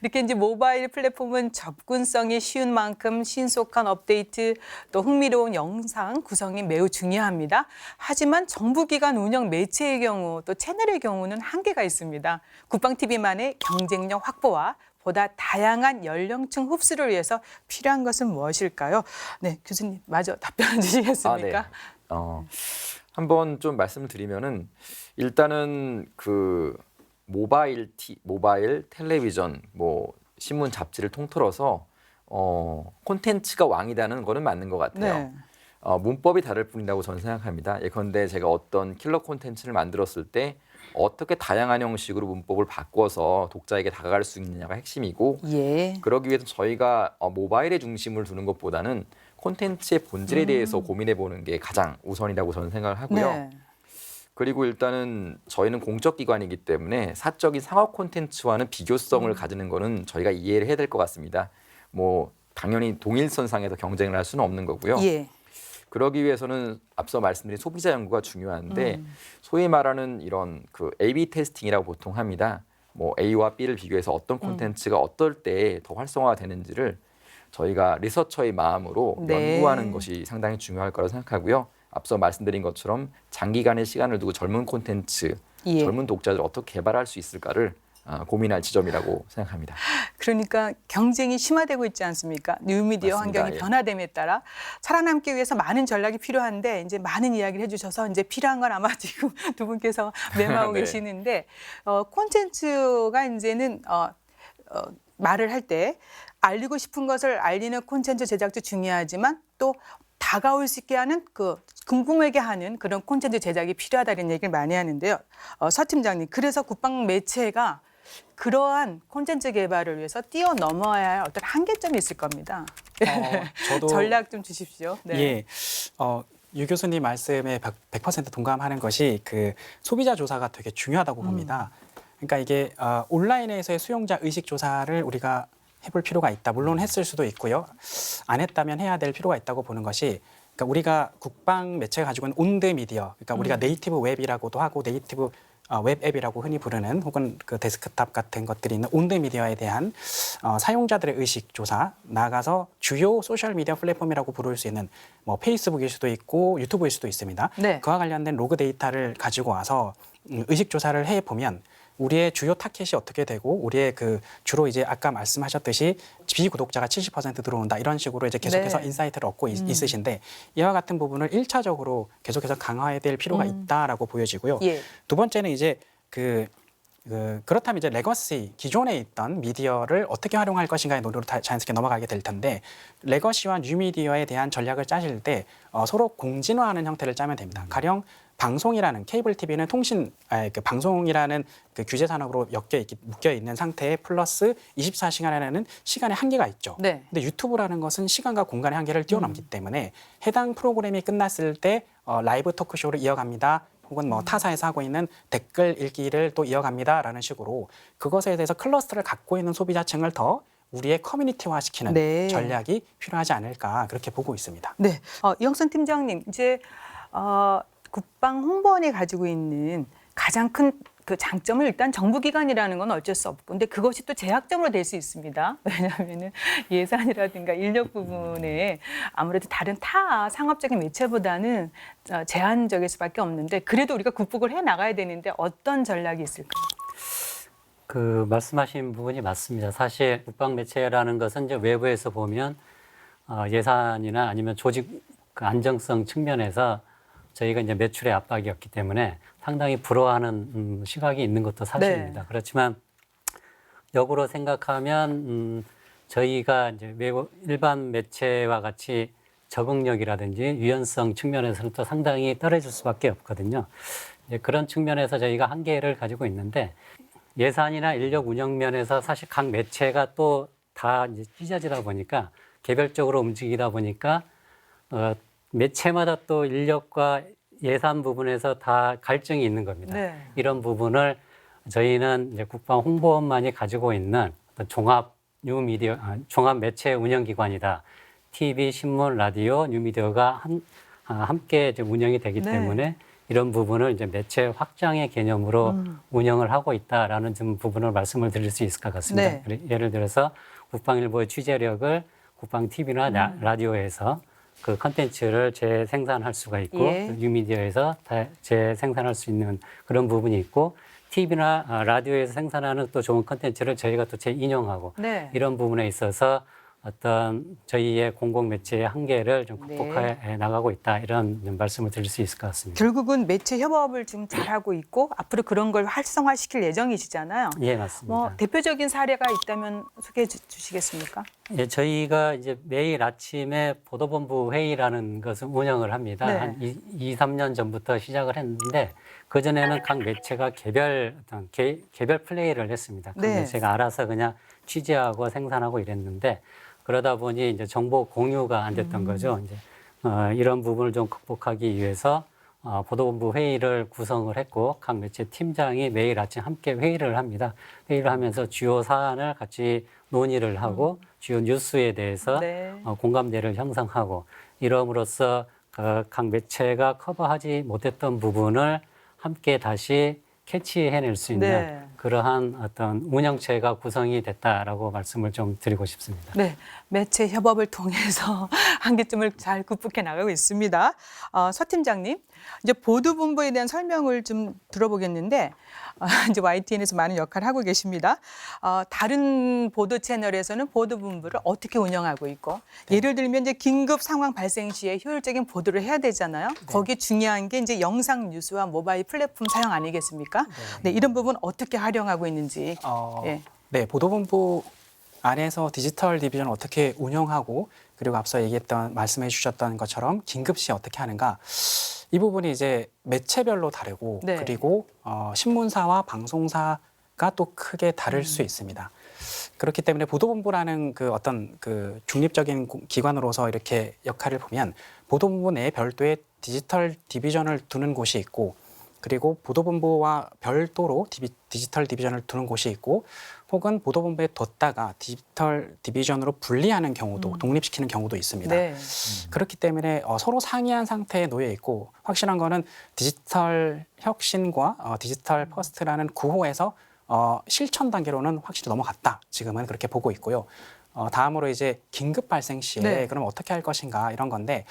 이렇게 이제 모바일 플랫폼은 접근성이 쉬운 만큼 신속한 업데이트 또 흥미로운 영상 구성이 매우 중요합니다. 하지만 정부기관 운영 매체의 경우 또 채널의 경우는 한계가 있습니다. 국방TV만의 경쟁력 확보와 보다 다양한 연령층 흡수를 위해서 필요한 것은 무엇일까요? 네, 교수님 마저 답변 주시겠습니까? 네. 한번 좀 말씀드리면은 일단은 그 모바일 텔레비전, 뭐 신문, 잡지를 통틀어서 콘텐츠가 왕이다는 거는 맞는 것 같아요. 네. 문법이 다를 뿐이라고 저는 생각합니다. 예컨대 제가 어떤 킬러 콘텐츠를 만들었을 때 어떻게 다양한 형식으로 문법을 바꿔서 독자에게 다가갈 수 있느냐가 핵심이고 예. 그러기 위해서 저희가 모바일에 중심을 두는 것보다는 콘텐츠의 본질에 대해서 고민해 보는 게 가장 우선이라고 저는 생각을 하고요. 네. 그리고 일단은 저희는 공적 기관이기 때문에 사적인 상업 콘텐츠와는 비교성을 가지는 거는 저희가 이해를 해야 될 것 같습니다. 뭐 당연히 동일선상에서 경쟁을 할 수는 없는 거고요. 예. 그러기 위해서는 앞서 말씀드린 소비자 연구가 중요한데 소위 말하는 이런 그 A/B 테스팅이라고 보통 합니다. 뭐 A와 B를 비교해서 어떤 콘텐츠가 어떨 때 더 활성화가 되는지를 저희가 리서처의 마음으로 네. 연구하는 것이 상당히 중요할 거라고 생각하고요. 앞서 말씀드린 것처럼 장기간의 시간을 두고 젊은 콘텐츠, 예. 젊은 독자들을 어떻게 개발할 수 있을까를 고민할 지점이라고 생각합니다. 그러니까 경쟁이 심화되고 있지 않습니까? 뉴미디어 맞습니다. 환경이 예. 변화됨에 따라 살아남기 위해서 많은 전략이 필요한데 이제 많은 이야기를 해주셔서 이제 필요한 건 아마 지금 두 분께서 메모하고 네. 계시는데 콘텐츠가 이제는 말을 할 때 알리고 싶은 것을 알리는 콘텐츠 제작도 중요하지만 또 다가올 수 있게 하는 궁금하게 하는 그런 콘텐츠 제작이 필요하다는 얘기를 많이 하는데요. 서 팀장님, 그래서 국방 매체가 그러한 콘텐츠 개발을 위해서 뛰어넘어야 할 어떤 한계점이 있을 겁니다. 저도 전략 좀 주십시오. 네. 예. 유 교수님 말씀에 100% 동감하는 것이 그 소비자 조사가 되게 중요하다고 봅니다. 그러니까 이게 온라인에서의 수용자 의식 조사를 우리가 해볼 필요가 있다. 물론 했을 수도 있고요. 안 했다면 해야 될 필요가 있다고 보는 것이, 그러니까 우리가 국방 매체가 가지고 있는 온드 미디어, 그러니까 우리가 네이티브 웹이라고도 하고 네이티브 웹 앱이라고 흔히 부르는 혹은 그 데스크탑 같은 것들이 있는 온드 미디어에 대한 사용자들의 의식 조사, 나아가서 주요 소셜 미디어 플랫폼이라고 부를 수 있는 뭐 페이스북일 수도 있고 유튜브일 수도 있습니다. 네. 그와 관련된 로그 데이터를 가지고 와서 의식 조사를 해 보면 우리의 주요 타겟이 어떻게 되고 우리의 그 주로 이제 아까 말씀하셨듯이 비구독자가 70% 들어온다 이런 식으로 이제 계속해서 네. 인사이트를 얻고 있으신데 이와 같은 부분을 1차적으로 계속해서 강화해야 될 필요가 있다라고 보여지고요. 예. 두 번째는 이제 그렇다면 이제 레거시 기존에 있던 미디어를 어떻게 활용할 것인가의 논의로 자연스럽게 넘어가게 될 텐데 레거시와 뉴미디어에 대한 전략을 짜실 때 서로 공진화하는 형태를 짜면 됩니다. 가령 방송이라는 케이블 TV는 방송이라는 그 규제 산업으로 묶여 있는 상태에 플러스 24시간이라는 시간의 한계가 있죠. 네. 근데 유튜브라는 것은 시간과 공간의 한계를 뛰어넘기 때문에 해당 프로그램이 끝났을 때 라이브 토크쇼를 이어갑니다. 혹은 뭐 타사에서 하고 있는 댓글 읽기를 또 이어갑니다라는 식으로 그것에 대해서 클러스터를 갖고 있는 소비자층을 더 우리의 커뮤니티화시키는 네. 전략이 필요하지 않을까 그렇게 보고 있습니다. 네. 이영선 팀장님, 이제 국방 홍보원이 가지고 있는 가장 큰 그 장점은 일단 정부기관이라는 건 어쩔 수 없고, 근데 그것이 또 제약점으로 될 수 있습니다. 왜냐하면은 예산이라든가 인력 부분에 아무래도 다른 타 상업적인 매체보다는 제한적일 수밖에 없는데 그래도 우리가 극복을 해 나가야 되는데 어떤 전략이 있을까요? 그 말씀하신 부분이 맞습니다. 사실 국방 매체라는 것은 이제 외부에서 보면 예산이나 아니면 조직 그 안정성 측면에서 저희가 이제 매출의 압박이었기 때문에 상당히 부러워하는 시각이 있는 것도 사실입니다. 네. 그렇지만 역으로 생각하면 저희가 이제 외부 일반 매체와 같이 적응력이라든지 유연성 측면에서는 또 상당히 떨어질 수밖에 없거든요. 이제 그런 측면에서 저희가 한계를 가지고 있는데 예산이나 인력 운영 면에서 사실 각 매체가 또 다 이제 찢어지다 보니까 개별적으로 움직이다 보니까 매체마다 또 인력과 예산 부분에서 다 갈증이 있는 겁니다. 네. 이런 부분을 저희는 이제 국방 홍보원만이 가지고 있는 어떤 종합 매체 운영기관이다. TV, 신문, 라디오, 뉴미디어가 함께 이제 운영이 되기 네. 때문에 이런 부분을 이제 매체 확장의 개념으로 운영을 하고 있다라는 좀 부분을 말씀을 드릴 수 있을 것 같습니다. 네. 예를 들어서 국방일보의 취재력을 국방 TV나 라디오에서 그 컨텐츠를 재생산할 수가 있고 예. 뉴미디어에서 재생산할 수 있는 그런 부분이 있고 TV나 라디오에서 생산하는 또 좋은 컨텐츠를 저희가 또 재인용하고 네. 이런 부분에 있어서 어떤 저희의 공공 매체의 한계를 좀 극복해 나가고 있다 이런 말씀을 드릴 수 있을 것 같습니다. 결국은 매체 협업을 좀 잘하고 있고 앞으로 그런 걸 활성화시킬 예정이시잖아요. 예, 맞습니다. 뭐 대표적인 사례가 있다면 소개해 주시겠습니까? 예, 저희가 이제 매일 아침에 보도본부 회의라는 것을 운영을 합니다. 네. 한 2-3년 전부터 시작을 했는데 그전에는 각 매체가 개별 플레이를 했습니다. 각 네. 매체가 알아서 그냥 취재하고 생산하고 이랬는데 그러다 보니 이제 정보 공유가 안 됐던 거죠. 이제 이런 부분을 좀 극복하기 위해서 보도본부 회의를 구성을 했고 각 매체 팀장이 매일 아침 함께 회의를 합니다. 회의를 하면서 주요 사안을 같이 논의를 하고 주요 뉴스에 대해서 네. 공감대를 형성하고 이럼으로써 각 매체가 커버하지 못했던 부분을 함께 다시 캐치해낼 수 있는 네. 그러한 어떤 운영체가 구성이 됐다라고 말씀을 좀 드리고 싶습니다. 네, 매체 협업을 통해서 한계점을 잘 극복해 나가고 있습니다. 서 팀장님, 이제 보도본부에 대한 설명을 좀 들어보겠는데 이제 YTN에서 많은 역할을 하고 계십니다. 다른 보도 채널에서는 보도본부를 어떻게 운영하고 있고 예를 들면 이제 긴급 상황 발생 시에 효율적인 보도를 해야 되잖아요. 거기에 중요한 게 이제 영상 뉴스와 모바일 플랫폼 사용 아니겠습니까? 네, 이런 부분 어떻게 활용하고 있는지. 예. 네, 보도본부 안에서 디지털 디비전을 어떻게 운영하고 그리고 앞서 말씀해 주셨던 것처럼 긴급시 어떻게 하는가 이 부분이 이제 매체별로 다르고 네. 그리고 신문사와 방송사가 또 크게 다를 수 있습니다. 그렇기 때문에 보도본부라는 그 어떤 그 중립적인 기관으로서 이렇게 역할을 보면 보도본부 내에 별도의 디지털 디비전을 두는 곳이 있고 그리고 보도본부와 별도로 디지털 디비전을 두는 곳이 있고 혹은 보도본부에 뒀다가 디지털 디비전으로 분리하는 경우도 독립시키는 경우도 있습니다. 네. 그렇기 때문에 서로 상이한 상태에 놓여 있고 확실한 거는 디지털 혁신과 디지털 퍼스트라는 구호에서 실천 단계로는 확실히 넘어갔다. 지금은 그렇게 보고 있고요. 다음으로 이제 긴급 발생 시에 네. 그럼 어떻게 할 것인가 이런 건데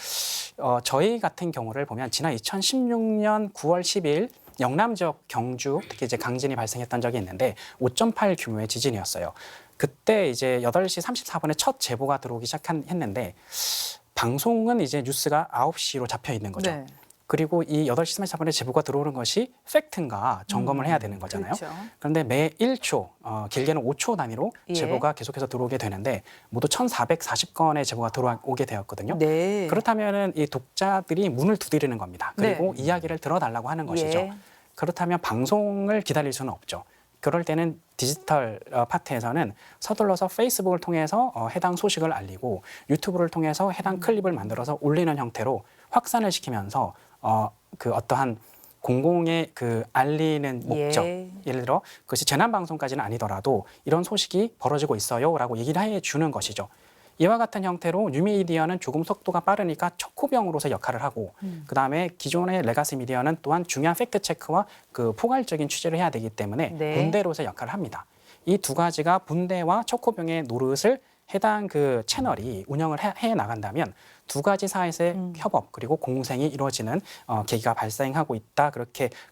저희 같은 경우를 보면 지난 2016년 9월 10일 영남 지역 경주 특히 이제 강진이 발생했던 적이 있는데 5.8 규모의 지진이었어요. 그때 이제 8시 34분에 첫 제보가 들어오기 했는데 방송은 이제 뉴스가 9시로 잡혀 있는 거죠. 네. 그리고 이 8시 34분에 제보가 들어오는 것이 팩트인가 점검을 해야 되는 거잖아요. 그렇죠. 그런데 매 1초, 길게는 5초 단위로 예. 제보가 계속해서 들어오게 되는데 모두 1,440건의 제보가 들어오게 되었거든요. 네. 그렇다면은 이 독자들이 문을 두드리는 겁니다. 그리고 이야기를 들어달라고 하는 것이죠. 예. 그렇다면 방송을 기다릴 수는 없죠. 그럴 때는 디지털 파트에서는 서둘러서 페이스북을 통해서 해당 소식을 알리고 유튜브를 통해서 해당 클립을 만들어서 올리는 형태로 확산을 시키면서 그 어떠한 공공의 그 알리는 목적, 예를 들어 그것이 재난 방송까지는 아니더라도 이런 소식이 벌어지고 있어요라고 얘기를 해주는 것이죠. 이와 같은 형태로 뉴미디어는 조금 속도가 빠르니까 척후병으로서 역할을 하고 그다음에 기존의 레가시 미디어는 또한 중요한 팩트 체크와 그 포괄적인 취재를 해야 되기 때문에 네. 분대로서 역할을 합니다. 이 두 가지가 분대와 척후병의 노릇을 해당 그 채널이 운영을 해 나간다면 두 가지 사이의 협업 그리고 공생이 이루어지는 계기가 발생하고 있다.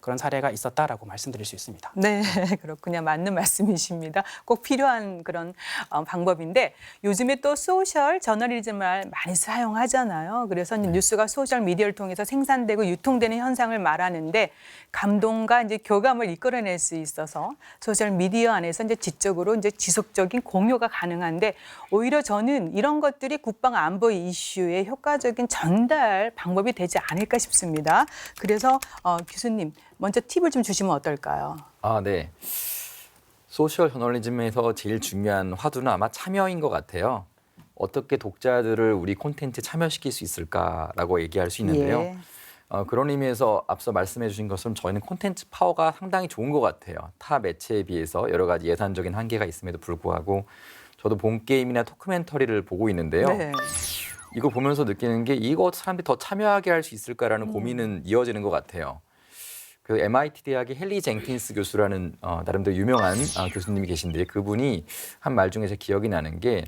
그런 사례가 있었다라고 말씀드릴 수 있습니다. 네, 그렇군요. 맞는 말씀이십니다. 꼭 필요한 그런 방법인데 요즘에 또 소셜 저널리즘을 많이 사용하잖아요. 그래서 이제 뉴스가 소셜 미디어를 통해서 생산되고 유통되는 현상을 말하는데 감동과 이제 교감을 이끌어낼 수 있어서 소셜 미디어 안에서 이제 지적으로 이제 지속적인 공유가 가능한데 오히려 저는 이런 것들이 국방 안보 이슈의 효과적인 전달 방법이 되지 않을까 싶습니다. 그래서 교수님 먼저 팁을 좀 주시면 어떨까요? 네. 소셜 저널리즘에서 제일 중요한 화두는 아마 참여인 것 같아요. 어떻게 독자들을 우리 콘텐츠에 참여시킬 수 있을까라고 얘기할 수 있는데요. 예. 그런 의미에서 앞서 말씀해 주신 것처럼 저희는 콘텐츠 파워가 상당히 좋은 것 같아요. 타 매체에 비해서 여러 가지 예산적인 한계가 있음에도 불구하고 저도 본 게임이나 토크멘터리를 보고 있는데요. 네. 이거 보면서 느끼는 게 이거 사람들이 더 참여하게 할 수 있을까라는 고민은 이어지는 것 같아요. 그 MIT 대학의 헨리 젠킨스 교수라는 나름대로 유명한 교수님이 계신데 그분이 한 말 중에 제 기억이 나는 게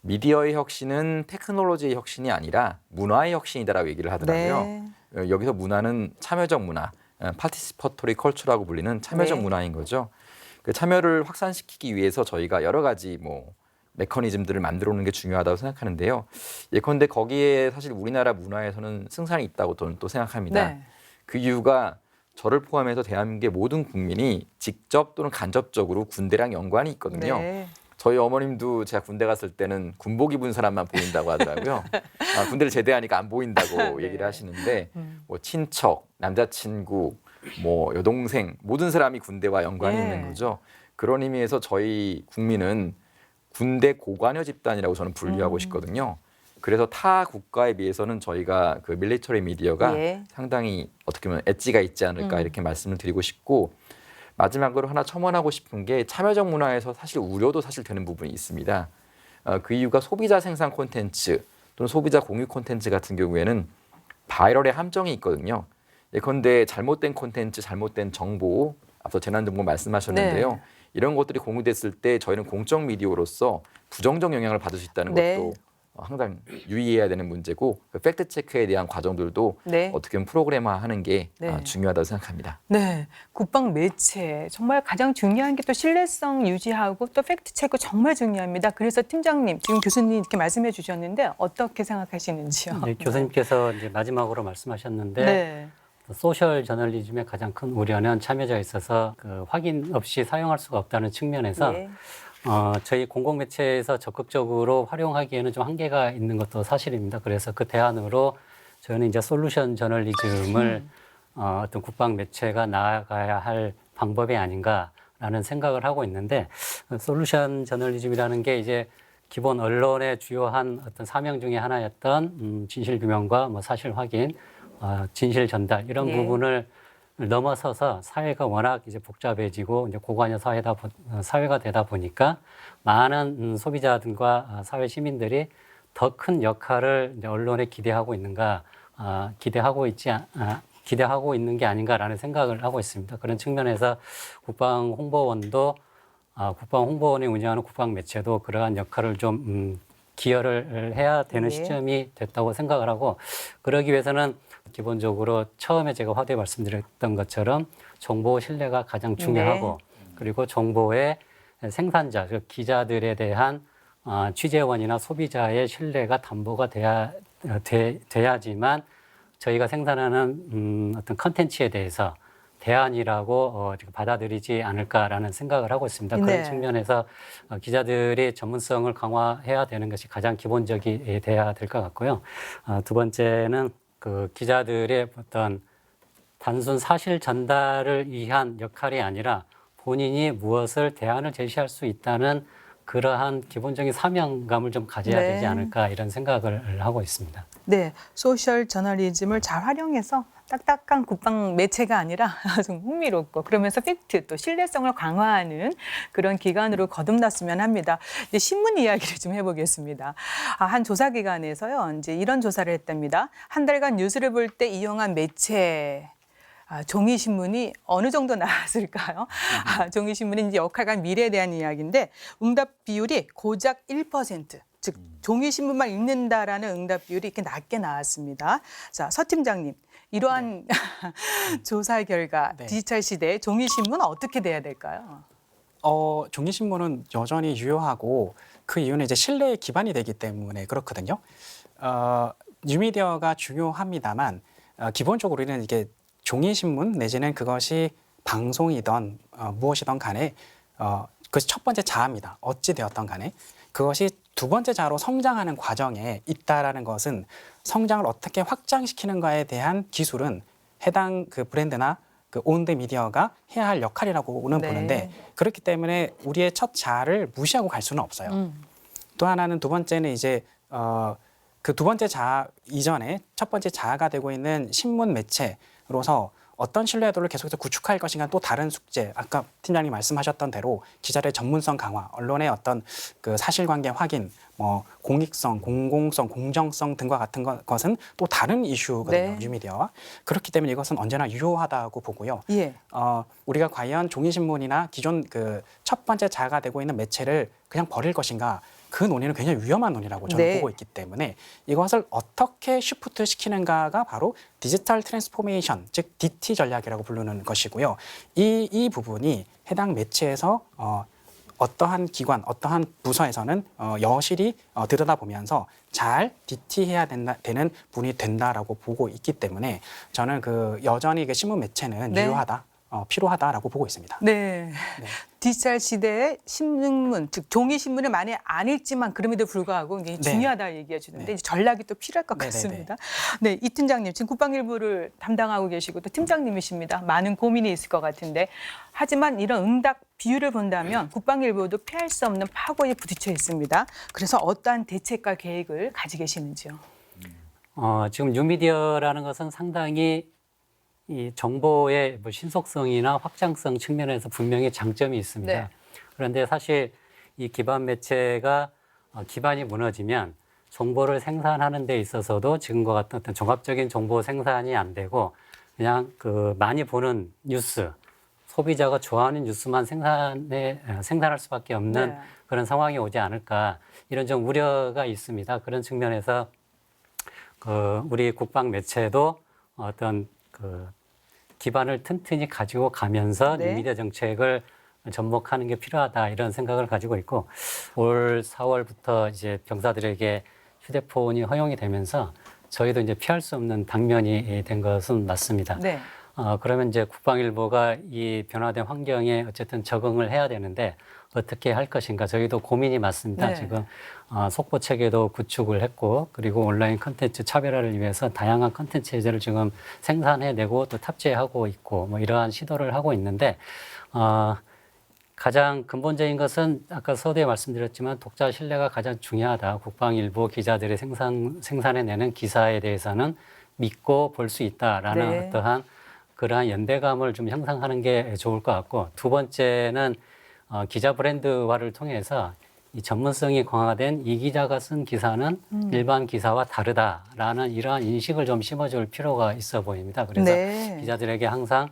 미디어의 혁신은 테크놀로지의 혁신이 아니라 문화의 혁신이다라고 얘기를 하더라고요. 네. 여기서 문화는 참여적 문화, 파티시퍼토리 컬처라고 불리는 참여적 네. 문화인 거죠. 그 참여를 확산시키기 위해서 저희가 여러 가지 메커니즘들을 만들어 오는 게 중요하다고 생각하는데요. 예컨대 거기에 사실 우리나라 문화에서는 승산이 있다고 저는 또 생각합니다. 네. 그 이유가 저를 포함해서 대한민국의 모든 국민이 직접 또는 간접적으로 군대랑 연관이 있거든요. 네. 저희 어머님도 제가 군대 갔을 때는 군복 입은 사람만 보인다고 하더라고요. 군대를 제대하니까 안 보인다고 네. 얘기를 하시는데 친척, 남자친구, 여동생 모든 사람이 군대와 연관이 네. 있는 거죠. 그런 의미에서 저희 국민은 군대 고관여 집단이라고 저는 분류하고 싶거든요. 그래서 타 국가에 비해서는 저희가 그 밀리터리 미디어가 예. 상당히 어떻게 보면 엣지가 있지 않을까 이렇게 말씀을 드리고 싶고 마지막으로 하나 첨언하고 싶은 게 참여적 문화에서 사실 우려도 사실 되는 부분이 있습니다. 그 이유가 소비자 생산 콘텐츠 또는 소비자 공유 콘텐츠 같은 경우에는 바이럴의 함정이 있거든요. 예컨대 잘못된 콘텐츠, 잘못된 정보 앞서 재난정보 말씀하셨는데요. 네. 이런 것들이 공유됐을 때 저희는 공적 미디어로서 부정적 영향을 받을 수 있다는 네. 것도 항상 유의해야 되는 문제고 그 팩트 체크에 대한 과정들도 네. 어떻게 보면 프로그램화하는 게 네. 중요하다고 생각합니다. 네, 국방 매체 정말 가장 중요한 게 또 신뢰성 유지하고 또 팩트 체크 정말 중요합니다. 그래서 팀장님 지금 교수님 이렇게 말씀해 주셨는데 어떻게 생각하시는지요? 네, 교수님께서 이제 마지막으로 말씀하셨는데 네. 소셜 저널리즘의 가장 큰 우려는 참여자에 있어서 그 확인 없이 사용할 수가 없다는 측면에서 예. 저희 공공매체에서 적극적으로 활용하기에는 좀 한계가 있는 것도 사실입니다. 그래서 그 대안으로 저희는 이제 솔루션 저널리즘을 어떤 국방 매체가 나아가야 할 방법이 아닌가라는 생각을 하고 있는데 솔루션 저널리즘이라는 게 이제 기본 언론의 주요한 어떤 사명 중에 하나였던 진실 규명과 뭐 사실 확인, 진실 전달 이런 예. 부분을 넘어서서 사회가 워낙 이제 복잡해지고 이제 고관여 사회가 되다 보니까 많은 소비자들과 사회 시민들이 더 큰 역할을 이제 언론에 기대하고 있는가, 기대하고 있는 게 아닌가라는 생각을 하고 있습니다. 그런 측면에서 국방홍보원도 국방홍보원이 운영하는 국방 매체도 그러한 역할을 좀 기여를 해야 되는 예. 시점이 됐다고 생각을 하고 그러기 위해서는 기본적으로 처음에 제가 화두에 말씀드렸던 것처럼 정보 신뢰가 가장 중요하고 그리고 정보의 생산자, 즉 기자들에 대한 취재원이나 소비자의 신뢰가 담보가 돼야지만 저희가 생산하는 어떤 컨텐츠에 대해서 대안이라고 받아들이지 않을까라는 생각을 하고 있습니다. 네. 그런 측면에서 기자들이 전문성을 강화해야 되는 것이 가장 기본적이 돼야 될 것 같고요. 두 번째는 그 기자들의 어떤 단순 사실 전달을 위한 역할이 아니라 본인이 무엇을 대안을 제시할 수 있다는 그러한 기본적인 사명감을 좀 가져야 네. 되지 않을까 이런 생각을 하고 있습니다. 네, 소셜 저널리즘을 잘 활용해서 딱딱한 국방 매체가 아니라 좀 흥미롭고 그러면서 팩트 또 신뢰성을 강화하는 그런 기관으로 거듭났으면 합니다. 이제 신문 이야기를 좀 해보겠습니다. 한 조사 기관에서요, 이제 이런 조사를 했답니다. 한 달간 뉴스를 볼 때 이용한 매체. 종이 신문이 어느 정도 나왔을까요? 종이 신문이 이제 역할과 미래에 대한 이야기인데 응답 비율이 고작 1%. 즉 종이 신문만 읽는다라는 응답 비율이 이렇게 낮게 나왔습니다. 자, 서 팀장님, 이러한 조사 결과 네. 디지털 시대에 종이 신문은 어떻게 돼야 될까요? 종이 신문은 여전히 유효하고 그 이유는 이제 신뢰의 기반이 되기 때문에 그렇거든요. 뉴미디어가 중요합니다만 기본적으로 우리는 이게 종이 신문 내지는 그것이 방송이던 무엇이든 간에 그것이 첫 번째 자아입니다. 어찌 되었던 간에 그것이 두 번째 자아로 성장하는 과정에 있다라는 것은 성장을 어떻게 확장시키는가에 대한 기술은 해당 그 브랜드나 그 온드 미디어가 해야 할 역할이라고는 네. 보는데 그렇기 때문에 우리의 첫 자아를 무시하고 갈 수는 없어요. 또 하나는 두 번째는 이제 그 두 번째 자아 이전에 첫 번째 자아가 되고 있는 신문 매체로서 어떤 신뢰도를 계속해서 구축할 것인가 또 다른 숙제. 아까 팀장님 말씀하셨던 대로 기자들의 전문성 강화, 언론의 어떤 그 사실관계 확인, 뭐 공익성, 공공성, 공정성 등과 같은 것은 또 다른 이슈거든요. 네. 뉴미디어와. 그렇기 때문에 이것은 언제나 유효하다고 보고요. 예. 우리가 과연 종이 신문이나 기존 그 첫 번째 자아가 되고 있는 매체를 그냥 버릴 것인가? 그 논의는 굉장히 위험한 논의라고 저는 네. 보고 있기 때문에 이것을 어떻게 쉬프트 시키는가가 바로 디지털 트랜스포메이션, 즉 DT 전략이라고 부르는 것이고요. 이 부분이 해당 매체에서 어떠한 기관, 어떠한 부서에서는 여실히 들여다보면서 잘 DT해야 되는 분이 된다라고 보고 있기 때문에 저는 그 여전히 그 신문 매체는 네. 유효하다, 필요하다라고 보고 있습니다. 네. 디지털 시대의 신문, 즉 종이 신문을 많이 안 읽지만 그럼에도 불구하고 이게 네. 중요하다 얘기해 주는데 네. 이제 전략이 또 필요할 것 네네네. 같습니다. 네, 이 팀장님 지금 국방일보를 담당하고 계시고 또 팀장님이십니다. 많은 고민이 있을 것 같은데 하지만 이런 응답 비율을 본다면 국방일보도 피할 수 없는 파고에 부딪혀 있습니다. 그래서 어떠한 대책과 계획을 가지고 계시는지요? 지금 뉴미디어라는 것은 상당히 이 정보의 뭐 신속성이나 확장성 측면에서 분명히 장점이 있습니다. 네. 그런데 사실 이 기반 매체가 기반이 무너지면 정보를 생산하는 데 있어서도 지금과 같은 어떤 종합적인 정보 생산이 안 되고 그냥 그 많이 보는 뉴스, 소비자가 좋아하는 뉴스만 생산할 수밖에 없는 네. 그런 상황이 오지 않을까 이런 좀 우려가 있습니다. 그런 측면에서 우리 국방 매체도 어떤 기반을 튼튼히 가지고 가면서 네. 뉴미디어 정책을 접목하는 게 필요하다 이런 생각을 가지고 있고 올 4월부터 이제 병사들에게 휴대폰이 허용이 되면서 저희도 이제 피할 수 없는 당면이 된 것은 맞습니다. 네. 그러면 이제 국방일보가 이 변화된 환경에 어쨌든 적응을 해야 되는데 어떻게 할 것인가 저희도 고민이 많습니다. 네. 지금 속보 체계도 구축을 했고 그리고 온라인 컨텐츠 차별화를 위해서 다양한 컨텐츠 제재를 지금 생산해내고 또 탑재하고 있고 뭐 이러한 시도를 하고 있는데 가장 근본적인 것은 아까 서두에 말씀드렸지만 독자 신뢰가 가장 중요하다. 국방일보 기자들이 생산해내는 기사에 대해서는 믿고 볼 수 있다라는 네. 어떠한 그러한 연대감을 좀 형성하는 게 좋을 것 같고 두 번째는 기자 브랜드화를 통해서 이 전문성이 강화된 이 기자가 쓴 기사는 일반 기사와 다르다라는 이러한 인식을 좀 심어줄 필요가 있어 보입니다. 그래서 네. 기자들에게 항상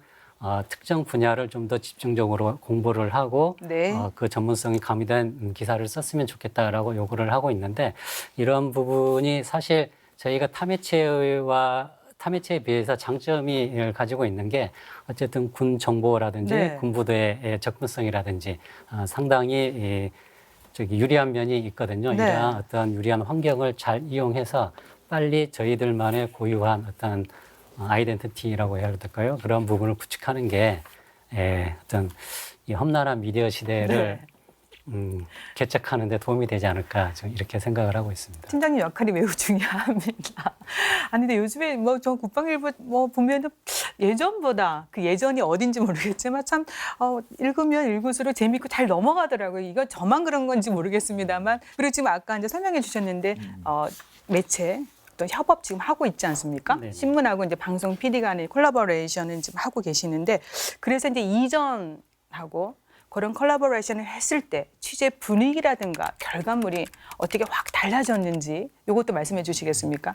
특정 분야를 좀 더 집중적으로 공부를 하고 네. 그 전문성이 가미된 기사를 썼으면 좋겠다라고 요구를 하고 있는데 이런 부분이 사실 저희가 타매체에 비해서 장점이 가지고 있는 게 어쨌든 군 정보라든지 네. 군부대의 접근성이라든지 상당히 유리한 면이 있거든요. 네. 이러한 어떤 유리한 환경을 잘 이용해서 빨리 저희들만의 고유한 어떤 아이덴티티라고 해야 될까요? 그런 부분을 구축하는 게 어떤 이 험난한 미디어 시대를 개척하는 데 도움이 되지 않을까 저는 이렇게 생각을 하고 있습니다. 팀장님 역할이 매우 중요합니다. 아니 근데 요즘에 뭐 저 국방일보 뭐 보면은 예전보다 그 예전이 어딘지 모르겠지만 참 읽으면 읽을수록 재밌고 잘 넘어가더라고요. 이거 저만 그런 건지 모르겠습니다만 그리고 지금 아까 이제 설명해 주셨는데 매체 또 협업 지금 하고 있지 않습니까? 네네. 신문하고 이제 방송 PD 간의 콜라보레이션을 지금 하고 계시는데 그래서 이제 이전하고 그런 콜라보레이션을 했을 때 취재 분위기라든가 결과물이 어떻게 확 달라졌는지 이것도 말씀해 주시겠습니까?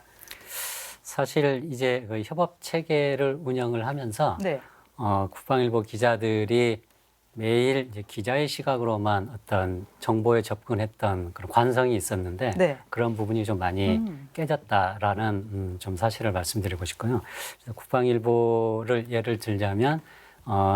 사실 이제 그 협업 체계를 운영을 하면서 네. 국방일보 기자들이 매일 이제 기자의 시각으로만 어떤 정보에 접근했던 그런 관성이 있었는데 네. 그런 부분이 좀 많이 깨졌다라는 좀 사실을 말씀드리고 싶고요. 그래서 국방일보를 예를 들자면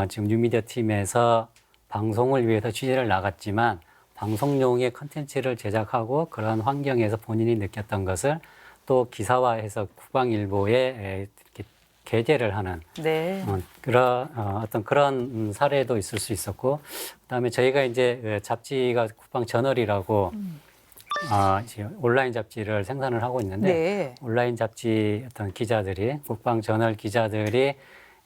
지금 뉴미디어 팀에서 방송을 위해서 취재를 나갔지만 방송용의 컨텐츠를 제작하고 그런 환경에서 본인이 느꼈던 것을 또 기사화해서 국방일보에 이렇게 게재를 하는 네. 어떤 그런 사례도 있을 수 있었고 그다음에 저희가 이제 잡지가 국방저널이라고 이제 온라인 잡지를 생산을 하고 있는데 네. 온라인 잡지 어떤 기자들이 국방저널 기자들이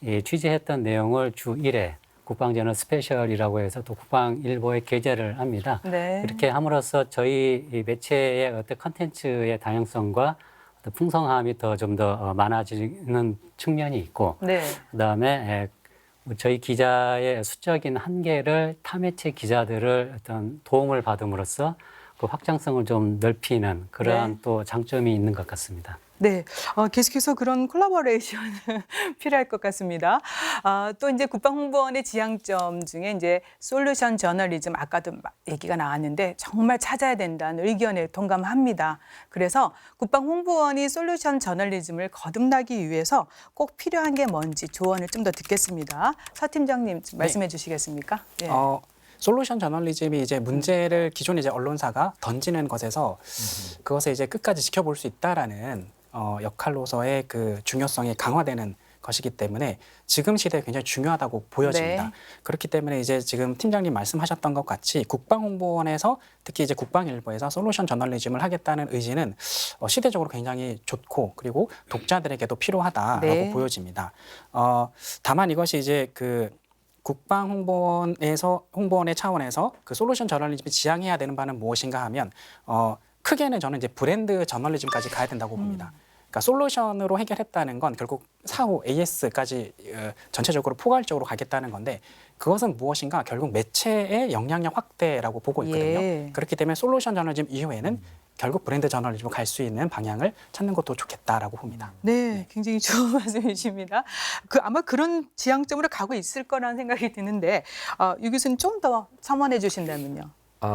이 취재했던 내용을 주 1회 국방저널 스페셜이라고 해서 또 국방일보에 게재를 합니다. 네. 이렇게 함으로써 저희 이 매체의 어떤 컨텐츠의 다양성과 어떤 풍성함이 좀 더 많아지는 측면이 있고 네. 그다음에 저희 기자의 수적인 한계를 타매체 기자들을 어떤 도움을 받음으로써 그 확장성을 좀 넓히는 그러한 네. 또 장점이 있는 것 같습니다. 네, 계속해서 그런 콜라보레이션은 필요할 것 같습니다. 또 이제 국방홍보원의 지향점 중에 이제 솔루션 저널리즘 아까도 얘기가 나왔는데 정말 찾아야 된다는 의견에 동감합니다. 그래서 국방홍보원이 솔루션 저널리즘을 거듭나기 위해서 꼭 필요한 게 뭔지 조언을 좀 더 듣겠습니다. 서 팀장님 말씀해 주시겠습니까? 네. 솔루션 저널리즘이 이제 문제를 기존 이제 언론사가 던지는 것에서 그것을 이제 끝까지 지켜볼 수 있다라는 역할로서의 그 중요성이 강화되는 것이기 때문에 지금 시대에 굉장히 중요하다고 보여집니다. 네. 그렇기 때문에 이제 지금 팀장님 말씀하셨던 것 같이 국방홍보원에서 특히 이제 국방일보에서 솔루션 저널리즘을 하겠다는 의지는 시대적으로 굉장히 좋고 그리고 독자들에게도 필요하다라고 네. 보여집니다. 다만 이것이 이제 그 홍보원의 차원에서 그 솔루션 저널리즘이 지향해야 되는 바는 무엇인가 하면 크게는 저는 이제 브랜드 저널리즘까지 가야 된다고 봅니다. 그러니까 솔루션으로 해결했다는 건 결국 사후 AS까지 전체적으로 포괄적으로 가겠다는 건데 그것은 무엇인가 결국 매체의 영향력 확대라고 보고 있거든요. 예. 그렇기 때문에 솔루션 저널리즘 이후에는 결국 브랜드 저널리즘으로 갈 수 있는 방향을 찾는 것도 좋겠다라고 봅니다. 네, 굉장히 좋은 말씀이십니다. 아마 그런 지향점으로 가고 있을 거라는 생각이 드는데 유 교수님 좀 더 첨언해 주신다면요.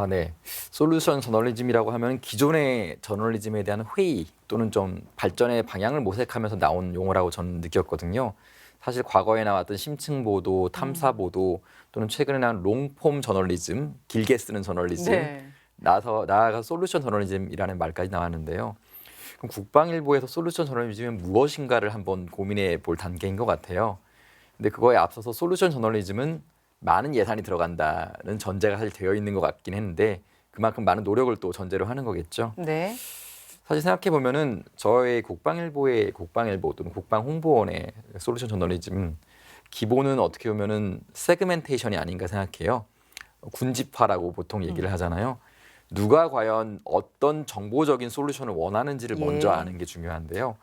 네. 솔루션 저널리즘이라고 하면 기존의 저널리즘에 대한 회의 또는 좀 발전의 방향을 모색하면서 나온 용어라고 저는 느꼈거든요. 사실 과거에 나왔던 심층 보도, 탐사 보도 또는 최근에 나온 롱폼 저널리즘, 길게 쓰는 저널리즘, 네. 나아가 솔루션 저널리즘이라는 말까지 나왔는데요. 그럼 국방일보에서 솔루션 저널리즘이 무엇인가를 한번 고민해 볼 단계인 것 같아요. 근데 그거에 앞서서 솔루션 저널리즘은 많은 예산이 들어간다는 전제가 사실 되어 있는 것 같긴 했는데 그만큼 많은 노력을 또 전제로 하는 거겠죠. 네. 사실 생각해 보면은 저의 국방일보 또는 국방홍보원의 솔루션 저널리즘은 기본은 어떻게 보면은 세그멘테이션이 아닌가 생각해요. 군집화라고 보통 얘기를 하잖아요. 누가 과연 어떤 정보적인 솔루션을 원하는지를 먼저 예. 아는 게 중요한데요.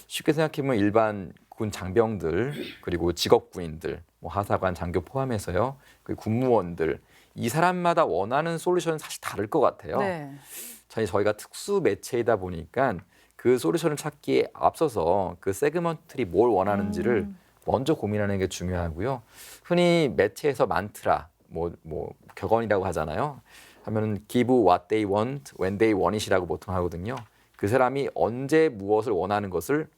쉽게 생각해보면 일반 군 장병들 그리고 직업군인들, 뭐 하사관, 장교 포함해서요. 그리고 군무원들 이 사람마다 원하는 솔루션은 사실 다를 것 같아요. 네. 저희가 특수 매체이다 보니까 그 솔루션을 찾기에 앞서서 그 세그먼트들이 뭘 원하는지를 먼저 고민하는 게 중요하고요. 흔히 매체에서 만트라, 뭐 격언이라고 하잖아요. 하면은 give what they want, when they want it이라고 보통 하거든요. 그 사람이 언제 무엇을 원하는 것을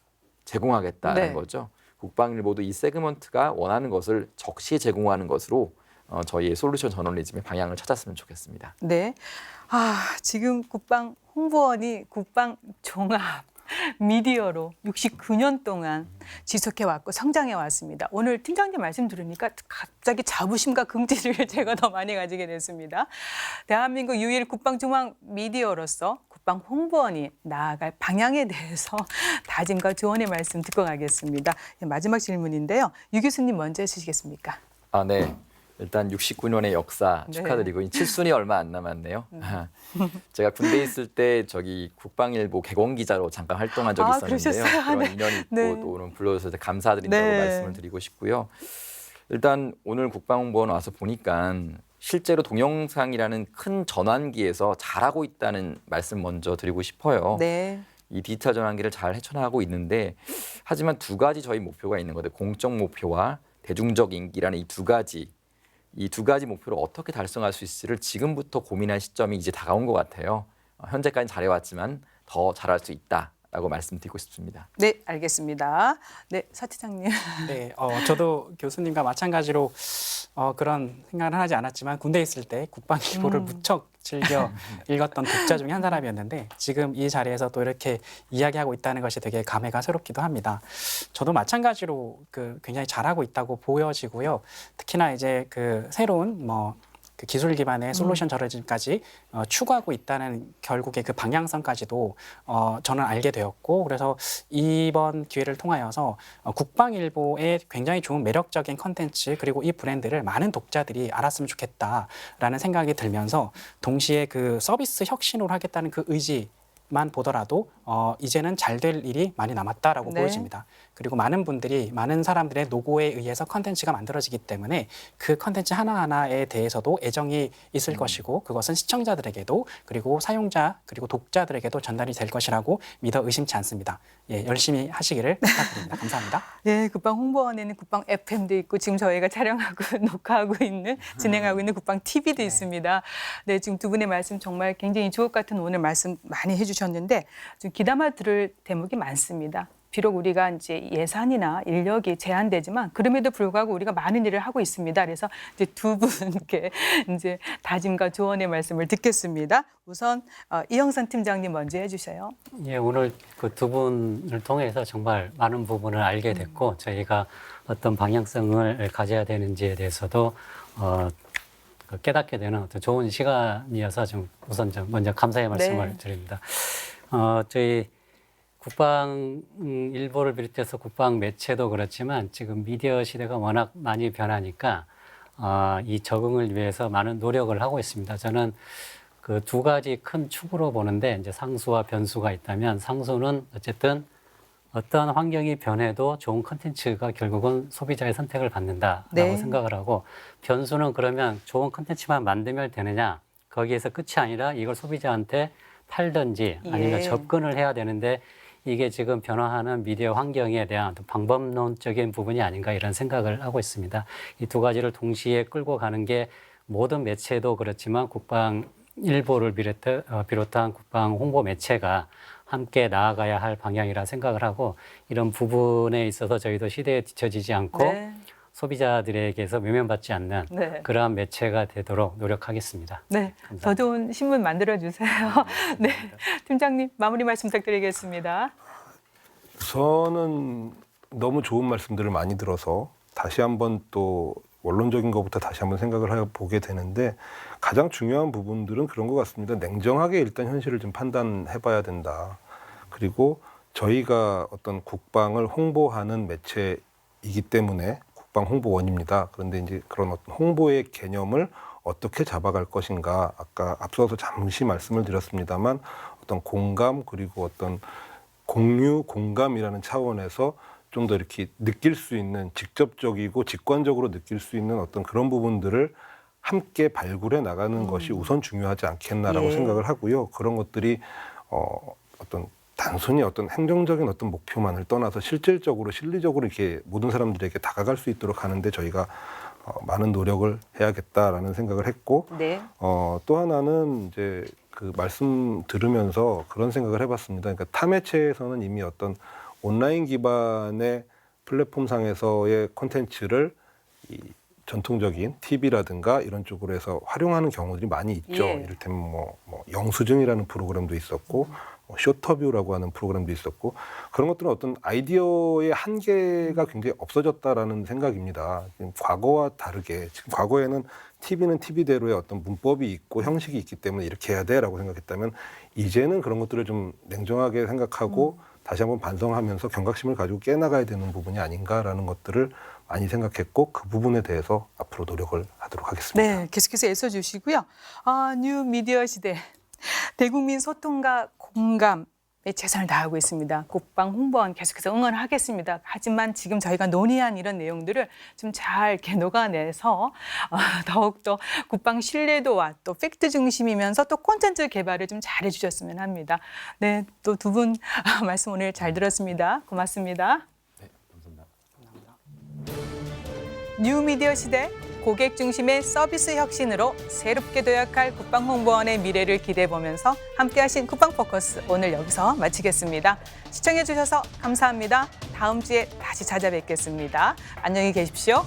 제공하겠다는 네. 거죠. 국방일보도 이 세그먼트가 원하는 것을 적시에 제공하는 것으로 저희의 솔루션 저널리즘의 방향을 찾았으면 좋겠습니다. 네. 지금 국방 홍보원이 국방 종합 미디어로 69년 동안 지속해 왔고 성장해 왔습니다. 오늘 팀장님 말씀 들으니까 갑자기 자부심과 긍지를 제가 더 많이 가지게 됐습니다. 대한민국 유일 국방 중앙 미디어로서 국방 홍보원이 나아갈 방향에 대해서 다짐과 조언의 말씀 듣고 가겠습니다. 마지막 질문인데요. 유 교수님 먼저 해주시겠습니까? 네. 일단 69년의 역사 네. 축하드리고 7순이 얼마 안 남았네요. 제가 군대에 있을 때 국방일보 개공 기자로 잠깐 활동한 적이 있었는데요. 그러셨어요? 그런 네. 인연이 있고 네. 또 오늘 불러주셔서 감사드린다고 네. 말씀을 드리고 싶고요. 일단 오늘 국방홍보원 와서 보니까 실제로 동영상이라는 큰 전환기에서 잘하고 있다는 말씀 먼저 드리고 싶어요. 네. 이 디지털 전환기를 잘 헤쳐나가고 있는데 하지만 두 가지 저희 목표가 있는 건데 공적 목표와 대중적 인기라는 이 두 가지 목표를 어떻게 달성할 수 있을지를 지금부터 고민할 시점이 이제 다가온 것 같아요. 현재까지 잘해왔지만 더 잘할 수 있다라고 말씀드리고 싶습니다. 네, 알겠습니다. 네, 사 팀장님. 네, 저도 교수님과 마찬가지로 그런 생각을 하지 않았지만 군대에 있을 때 국방일보를 무척 즐겨 읽었던 독자 중에 한 사람이었는데 지금 이 자리에서 또 이렇게 이야기하고 있다는 것이 되게 감회가 새롭기도 합니다. 저도 마찬가지로 굉장히 잘하고 있다고 보여지고요. 특히나 이제 새로운 그 기술 기반의 솔루션 저널리즘까지 추구하고 있다는 결국의 그 방향성까지도 저는 알게 되었고 그래서 이번 기회를 통하여서 국방일보의 굉장히 좋은 매력적인 컨텐츠 그리고 이 브랜드를 많은 독자들이 알았으면 좋겠다라는 생각이 들면서 동시에 그 서비스 혁신으로 하겠다는 그 의지만 보더라도 이제는 잘 될 일이 많이 남았다라고 네. 보여집니다. 그리고 많은 사람들의 노고에 의해서 컨텐츠가 만들어지기 때문에 그 컨텐츠 하나하나에 대해서도 애정이 있을 것이고 그것은 시청자들에게도 그리고 사용자 그리고 독자들에게도 전달이 될 것이라고 믿어 의심치 않습니다. 예, 열심히 하시기를 부탁드립니다. 감사합니다. 네, 국방 홍보원에는 국방 FM도 있고 지금 저희가 촬영하고 녹화하고 있는 진행하고 있는 국방 TV도 있습니다. 네, 지금 두 분의 말씀 정말 굉장히 주옥 같은 오늘 말씀 많이 해주셨는데 좀 귀담아 들을 대목이 많습니다. 비록 우리가 이제 예산이나 인력이 제한되지만 그럼에도 불구하고 우리가 많은 일을 하고 있습니다. 그래서 이제 두 분께 이제 다짐과 조언의 말씀을 듣겠습니다. 우선 이영선 팀장님 먼저 해주세요. 예, 오늘 그 두 분을 통해서 정말 많은 부분을 알게 됐고 저희가 어떤 방향성을 가져야 되는지에 대해서도 깨닫게 되는 어떤 좋은 시간이어서 좀 우선 먼저 감사의 말씀을 네. 드립니다. 저희 국방일보를 비롯해서 국방 매체도 그렇지만 지금 미디어 시대가 워낙 많이 변하니까 이 적응을 위해서 많은 노력을 하고 있습니다. 저는 그 두 가지 큰 축으로 보는데 이제 상수와 변수가 있다면 상수는 어쨌든 어떤 환경이 변해도 좋은 컨텐츠가 결국은 소비자의 선택을 받는다라고 네. 생각을 하고 변수는 그러면 좋은 컨텐츠만 만들면 되느냐 거기에서 끝이 아니라 이걸 소비자한테 팔든지 아니면 예. 접근을 해야 되는데 이게 지금 변화하는 미디어 환경에 대한 어떤 방법론적인 부분이 아닌가 이런 생각을 하고 있습니다. 이 두 가지를 동시에 끌고 가는 게 모든 매체도 그렇지만 국방일보를 비롯한 국방 홍보 매체가 함께 나아가야 할 방향이라 생각을 하고 이런 부분에 있어서 저희도 시대에 뒤처지지 않고 네. 소비자들에게서 외면받지 않는 네. 그러한 매체가 되도록 노력하겠습니다. 네, 감사합니다. 더 좋은 신문 만들어 주세요. 네, 팀장님 마무리 말씀 부탁드리겠습니다. 우선은 너무 좋은 말씀들을 많이 들어서 다시 한번 또 원론적인 것부터 다시 한번 생각을 해보게 되는데 가장 중요한 부분들은 그런 것 같습니다. 냉정하게 일단 현실을 좀 판단해봐야 된다. 그리고 저희가 어떤 국방을 홍보하는 매체이기 때문에 국방 홍보원입니다. 그런데 이제 그런 어떤 홍보의 개념을 어떻게 잡아갈 것인가 아까 앞서서 잠시 말씀을 드렸습니다만 어떤 공감 그리고 어떤 공유 공감이라는 차원에서 좀 더 이렇게 느낄 수 있는 직접적이고 직관적으로 느낄 수 있는 어떤 그런 부분들을 함께 발굴해 나가는 것이 우선 중요하지 않겠나라고 예. 생각을 하고요. 그런 것들이 어떤 단순히 어떤 행정적인 어떤 목표만을 떠나서 실질적으로 실리적으로 이렇게 모든 사람들에게 다가갈 수 있도록 하는데 저희가 많은 노력을 해야겠다라는 생각을 했고 네, 또 하나는 이제 그 말씀 들으면서 그런 생각을 해봤습니다. 그러니까 타 매체에서는 이미 어떤 온라인 기반의 플랫폼상에서의 콘텐츠를 이 전통적인 TV라든가 이런 쪽으로 해서 활용하는 경우들이 많이 있죠. 예. 이를테면 뭐 영수증이라는 프로그램도 있었고 쇼터뷰라고 하는 프로그램도 있었고 그런 것들은 어떤 아이디어의 한계가 굉장히 없어졌다라는 생각입니다. 지금 과거와 다르게 지금 과거에는 TV는 TV대로의 어떤 문법이 있고 형식이 있기 때문에 이렇게 해야 돼라고 생각했다면 이제는 그런 것들을 좀 냉정하게 생각하고 다시 한번 반성하면서 경각심을 가지고 깨나가야 되는 부분이 아닌가라는 것들을 많이 생각했고 그 부분에 대해서 앞으로 노력을 하도록 하겠습니다. 네, 계속해서 애써주시고요. 뉴 미디어 시대 대국민 소통과 공감에 최선을 다하고 있습니다. 국방 홍보원 계속해서 응원하겠습니다. 하지만 지금 저희가 논의한 이런 내용들을 좀 잘 이렇게 녹아내서 더욱더 국방 신뢰도와 또 팩트 중심이면서 또 콘텐츠 개발을 좀 잘해 주셨으면 합니다. 네, 또 두 분 말씀 오늘 잘 들었습니다. 고맙습니다. 네, 감사합니다. 뉴 미디어 시대 고객 중심의 서비스 혁신으로 새롭게 도약할 국방홍보원의 미래를 기대해보면서 함께하신 국방포커스 오늘 여기서 마치겠습니다. 시청해주셔서 감사합니다. 다음 주에 다시 찾아뵙겠습니다. 안녕히 계십시오.